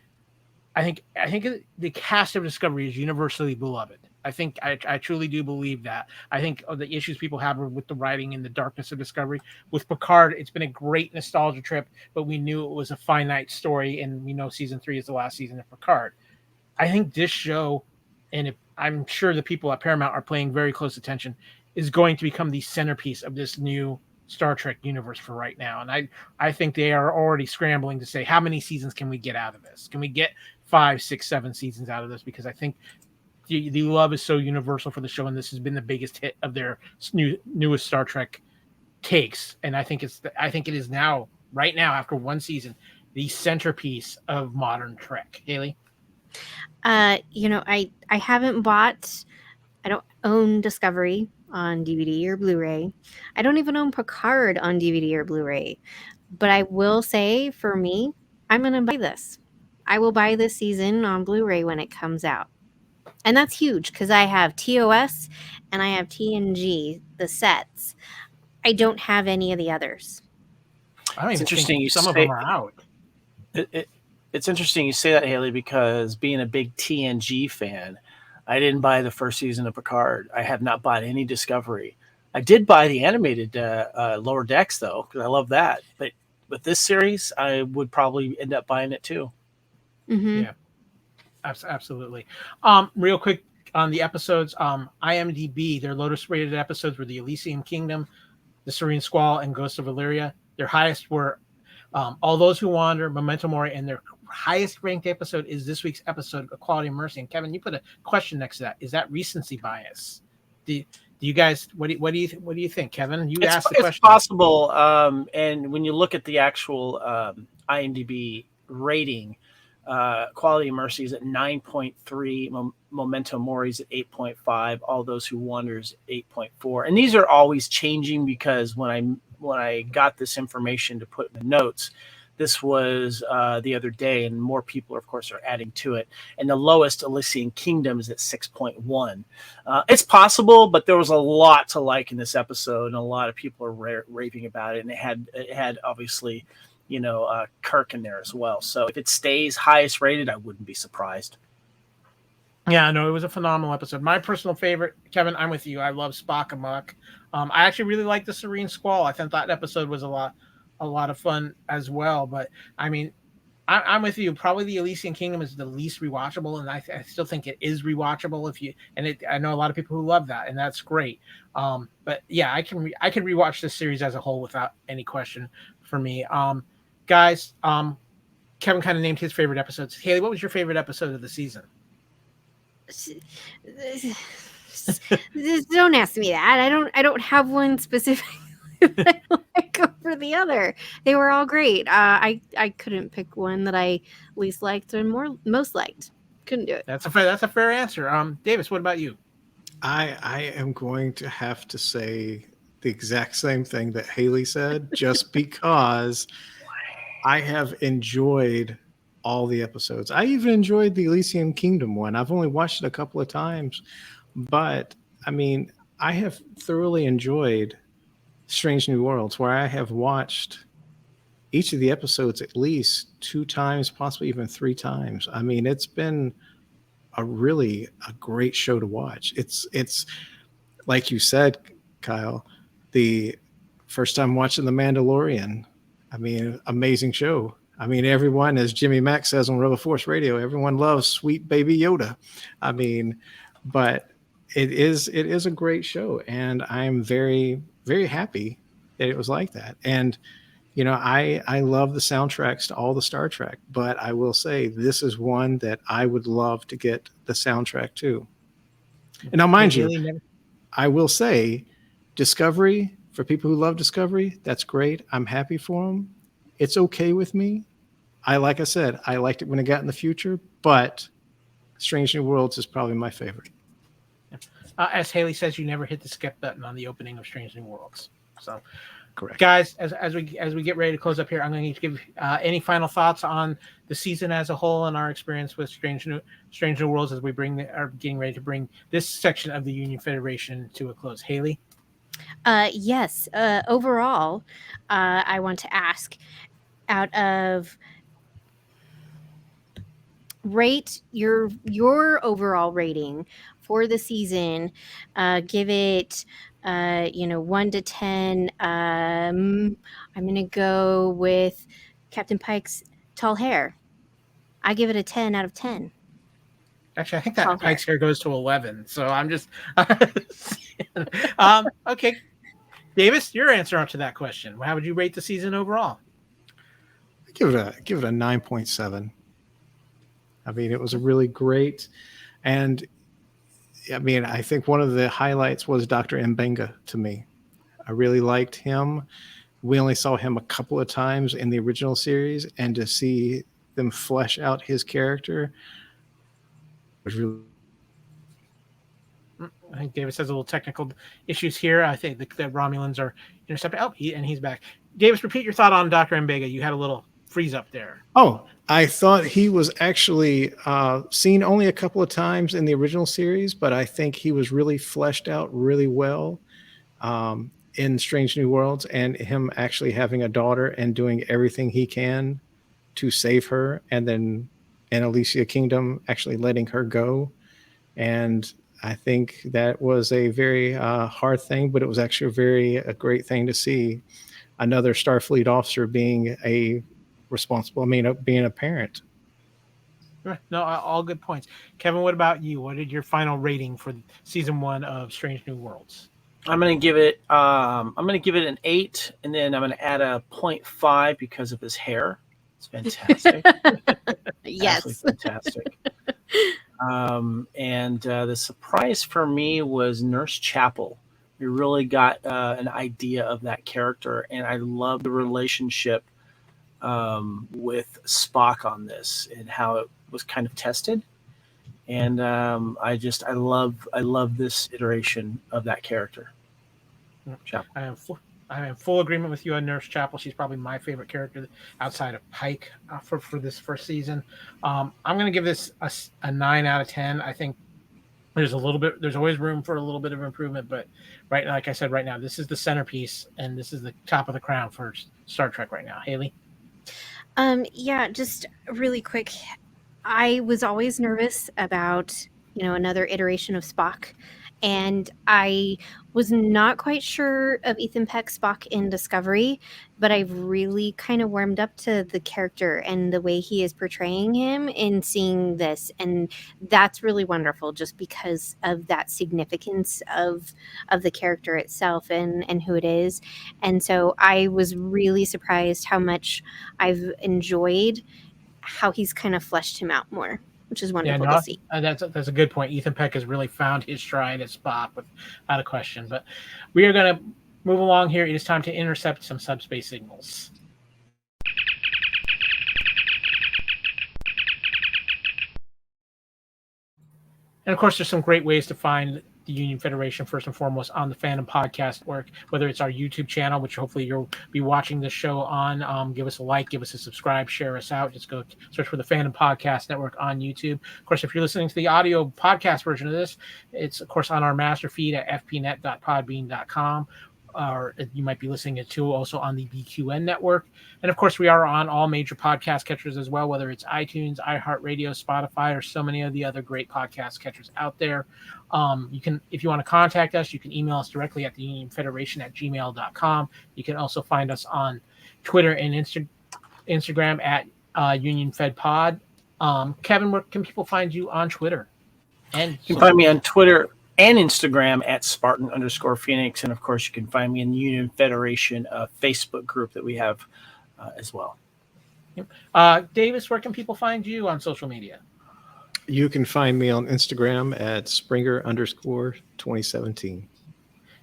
I think the cast of Discovery is universally beloved. I truly do believe that. I think the issues people have with the writing and the darkness of Discovery. With Picard, it's been a great nostalgia trip, but we knew it was a finite story, and we know season 3 is the last season of Picard. I think this show, and I'm sure the people at Paramount are paying very close attention, is going to become the centerpiece of this new Star Trek universe for right now. And I think they are already scrambling to say, how many seasons can we get out of this? Can we get 5, 6, 7 seasons out of this? Because I think the love is so universal for the show, and this has been the biggest hit of their newest Star Trek takes. And I think it is now, right now, after one season, the centerpiece of modern Trek. Haley? I don't own Discovery on DVD or Blu-ray. I don't even own Picard on DVD or Blu-ray. But I will say, for me, I'm going to buy this. I will buy this season on Blu-ray when it comes out. And that's huge, because I have TOS and I have TNG, the sets. I don't have any of the others. It's interesting. Some of them are out. It's interesting you say that, Haley, because being a big TNG fan, I didn't buy the first season of Picard. I have not bought any Discovery. I did buy the animated Lower Decks though, because I love that. But with this series, I would probably end up buying it too. Mm-hmm. Yeah, absolutely. Real quick on the episodes, IMDb, their lowest rated episodes were the Elysium Kingdom, the Serene Squall, and Ghost of Illyria. Their highest were All Those Who Wander, Memento Mori, and their highest ranked episode is this week's episode, Equality and Mercy. And Kevin, you put a question next to that. Is that recency bias? Do you guys what do you think, Kevin? You asked the question. It's possible. And when you look at the actual IMDb rating, Quality of Mercy is at 9.3, Memento Mori is at 8.5, All Those Who Wander is 8.4. And these are always changing because when I got this information to put in the notes, this was the other day, and more people, of course, are adding to it. And the lowest, Elysian Kingdom, is at 6.1. It's possible, but there was a lot to like in this episode, and a lot of people are raving about it. And it had obviously, Kirk in there as well. So if it stays highest rated, I wouldn't be surprised. Yeah, no, it was a phenomenal episode. My personal favorite, Kevin, I'm with you. I love Spock and Muck. I actually really liked the Serene Squall. I thought that episode was a lot of fun as well. But I mean, I'm with you. Probably the Elysian Kingdom is the least rewatchable, and I still think it is rewatchable. I know a lot of people who love that, and that's great. But yeah, I can rewatch this series as a whole without any question for me. Guys, Kevin kind of named his favorite episodes. Haley, what was your favorite episode of the season? Don't ask me that. I don't have one specific that I like over the other. They were all great. I couldn't pick one that I least liked or most liked. Couldn't do it. That's a fair answer. Davis, what about you? I am going to have to say the exact same thing that Haley said, just because I have enjoyed all the episodes. I even enjoyed the Elysian Kingdom one. I've only watched it a couple of times, but I mean, I have thoroughly enjoyed Strange New Worlds, where I have watched each of the episodes at least 2 times, possibly even 3 times. I mean, it's been a great show to watch. It's like you said, Kyle, the first time watching The Mandalorian. I mean, amazing show. I mean, everyone, as Jimmy Mack says on Rebel Force Radio, everyone loves sweet baby Yoda. I mean, but it is a great show, and I'm very, very happy that it was like that. And I love the soundtracks to all the Star Trek, but I will say this is one that I would love to get the soundtrack to. And now, mind you, I will say Discovery, for people who love Discovery, that's great. I'm happy for them. It's okay with me. Like I said, I liked it when it got in the future, but Strange New Worlds is probably my favorite. As Haley says, you never hit the skip button on the opening of Strange New Worlds. So, correct, guys. As we get ready to close up here, I'm going to give any final thoughts on the season as a whole and our experience with Strange New Worlds as we are getting ready to bring this section of the Union Federation to a close. Haley. Yes. Overall, I want to ask, out of rate your overall rating for the season, give it 1 to 10. I'm gonna go with Captain Pike's tall hair. I give it a 10 out of 10. Actually, I think that Pike's hair goes to 11. So I'm just okay. Davis, your answer to that question. How would you rate the season overall? Give it a 9.7. I mean, it was a really great, and I mean, I think one of the highlights was Dr. Mbenga to me. I really liked him. We only saw him a couple of times in the original series, and to see them flesh out his character was really. I think Davis has a little technical issues here. I think the Romulans are intercepted. Oh, he's back. Davis, repeat your thought on Dr. Mbenga. You had a little freeze up there. Oh, I thought he was actually seen only a couple of times in the original series, but I think he was really fleshed out really well in Strange New Worlds, and him actually having a daughter and doing everything he can to save her, and then in Elysian Kingdom actually letting her go. And I think that was a very hard thing, but it was actually a great thing to see another Starfleet officer being being a parent. No, all good points. Kevin, what about you? What did your final rating for season 1 of Strange New Worlds? I'm gonna give it an 8, and then I'm gonna add a 0.5 because of his hair. It's fantastic. Yes. Absolutely fantastic. And the surprise for me was Nurse Chapel. We really got an idea of that character, and I love the relationship with Spock on this and how it was kind of tested. And I love this iteration of that character. Chapel. I am in full agreement with you on Nurse Chapel. She's probably my favorite character outside of Pike for this first season. I'm going to give this a 9 out of 10. I think there's always room for a little bit of improvement, but like I said, right now, this is the centerpiece and this is the top of the crown for Star Trek right now. Haley? Yeah, just really quick. I was always nervous about, another iteration of Spock. And I was not quite sure of Ethan Peck's Spock in Discovery, but I've really kind of warmed up to the character and the way he is portraying him in seeing this. And that's really wonderful just because of that significance of the character itself and who it is. And so I was really surprised how much I've enjoyed how he's kind of fleshed him out more, which is wonderful to see. That's a good point. Ethan Peck has really found his stride at Spock without a question. But we are going to move along here. It is time to intercept some subspace signals. And of course, there's some great ways to find the Union Federation, first and foremost, on the Fandom Podcast Network, whether it's our YouTube channel, which hopefully you'll be watching this show on. Give us a like, give us a subscribe, share us out. Just go search for the Fandom Podcast Network on YouTube. Of course, if you're listening to the audio podcast version of this, it's, of course, on our master feed at fpnet.podbean.com. Or you might be listening to also on the BQN network. And of course, we are on all major podcast catchers as well, whether it's iTunes, iHeartRadio, Spotify, or so many of the other great podcast catchers out there. You can, if you want to contact us, you can email us directly at theunionfederation@gmail.com. You can also find us on Twitter and Instagram at UnionFedPod. Kevin, where can people find you on Twitter? And you can find me on Twitter and Instagram at Spartan_Phoenix. And of course, you can find me in the Union Federation Facebook group that we have as well. Davis, where can people find you on social media? You can find me on Instagram at Springer_2017.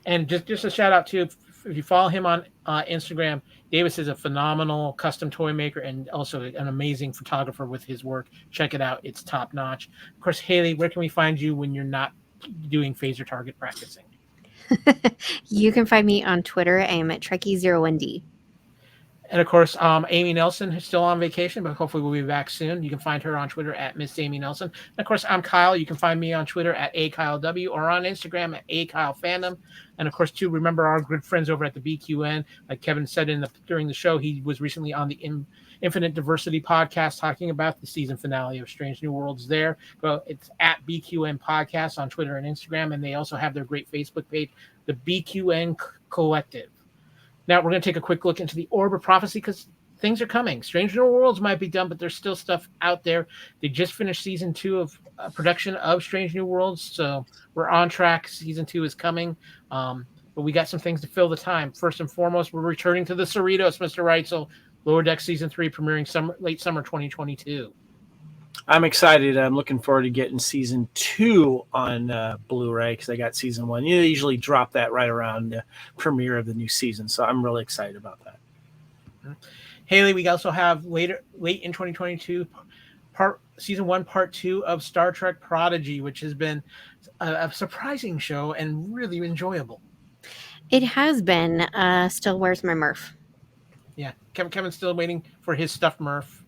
And just a shout out to, if you follow him on Instagram, Davis is a phenomenal custom toy maker and also an amazing photographer with his work. Check it out. It's top notch. Of course, Haley, where can we find you when you're not doing phaser target practicing? You can find me on Twitter. I am at Trekkie01D. And of course, Amy Nelson is still on vacation, but hopefully we'll be back soon. You can find her on Twitter at Miss Amy Nelson. And of course, I'm Kyle. You can find me on Twitter at AKyleW or on Instagram at AKyleFandom. And of course, too, remember our good friends over at the BQN. Like Kevin said during the show, he was recently on the Infinite Diversity podcast talking about the season finale of Strange New Worlds there. Well, it's at BQN Podcast on Twitter and Instagram. And they also have their great Facebook page, the BQN Collective. Now, we're going to take a quick look into the Orb of Prophecy because things are coming. Strange New Worlds might be done, but there's still stuff out there. They just finished season 2 of production of Strange New Worlds, so we're on track. Season 2 is coming, but we got some things to fill the time. First and foremost, we're returning to the Cerritos, Mr. Reitzel. Lower Deck Season 3 premiering late summer 2022. I'm excited. I'm looking forward to getting season 2 on Blu-ray because I got season 1. You usually drop that right around the premiere of the new season, so I'm really excited about that. Haley, we also have late in 2022 season 1, part 2 of Star Trek Prodigy, which has been a surprising show and really enjoyable. It has been. Still, where's my Murph? Yeah, Kevin's still waiting for his stuffed Murph.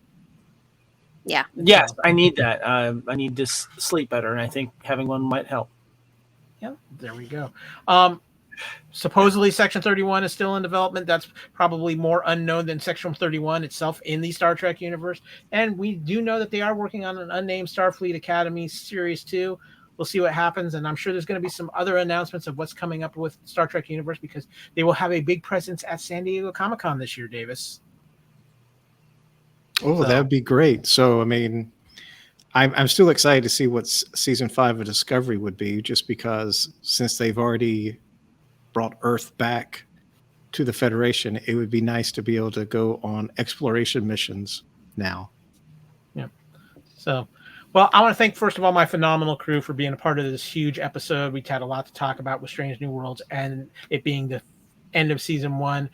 Yeah. Yes, I need that. I need to sleep better, and I think having one might help. Yeah, there we go. Supposedly, Section 31 is still in development. That's probably more unknown than Section 31 itself in the Star Trek universe. And we do know that they are working on an unnamed Starfleet Academy Series 2. we'll see what happens. And I'm sure there's going to be some other announcements of what's coming up with Star Trek Universe, because they will have a big presence at San Diego Comic-Con this year, Davis. Oh, that'd be great. So, I mean, I'm still excited to see what season 5 of Discovery would be, just because since they've already brought Earth back to the Federation, it would be nice to be able to go on exploration missions now. Yeah. So, well, I want to thank, first of all, my phenomenal crew for being a part of this huge episode. We had a lot to talk about with Strange New Worlds and it being the end of season 1.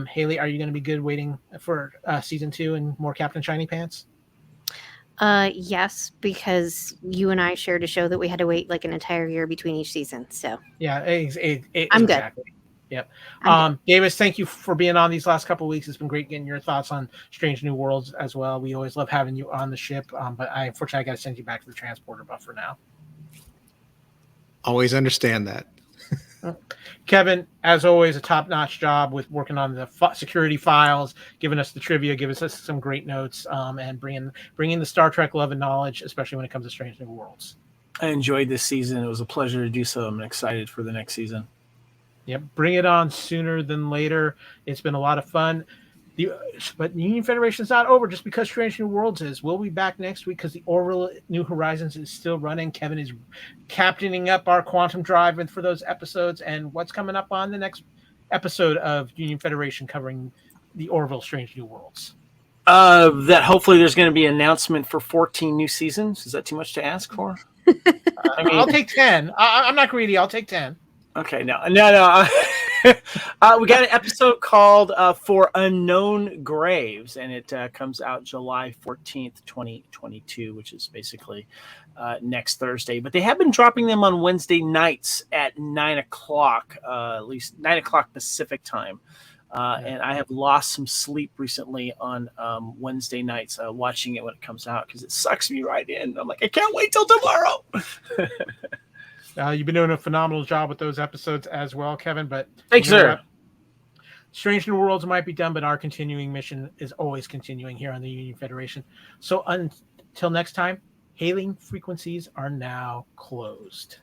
Haley, are you going to be good waiting for season 2 and more Captain Shiny Pants? Yes, because you and I shared a show that we had to wait like an entire year between each season. So yeah, I'm exactly. Good. Yep. Davis, thank you for being on these last couple of weeks. It's been great getting your thoughts on Strange New Worlds as well. We always love having you on the ship, but unfortunately I got to send you back to the transporter buffer now. Always understand that. Kevin, as always, a top-notch job with working on the security files, giving us the trivia, giving us some great notes, and bringing the Star Trek love and knowledge, especially when it comes to Strange New Worlds. I enjoyed this season. It was a pleasure to do so. I'm excited for the next season. Yep, bring it on sooner than later. It's been a lot of fun. But the Union Federation's not over just because Strange New Worlds is. We'll be back next week because the Orville New Horizons is still running. Kevin is captaining up our Quantum Drive and for those episodes. And what's coming up on the next episode of Union Federation covering the Orville Strange New Worlds? That hopefully there's going to be an announcement for 14 new seasons. Is that too much to ask for? I mean, I'll take 10. I'm not greedy. I'll take 10. Okay, no. We got an episode called For Unknown Graves, and it comes out July 14th, 2022, which is basically next Thursday. But they have been dropping them on Wednesday nights at 9 o'clock, at least 9 o'clock Pacific time. And I have lost some sleep recently on Wednesday nights watching it when it comes out because it sucks me right in. I'm like, I can't wait till tomorrow. You've been doing a phenomenal job with those episodes as well, Kevin. But thanks, sir. Strange New Worlds might be done, but our continuing mission is always continuing here on the Union Federation. So until next time, hailing frequencies are now closed.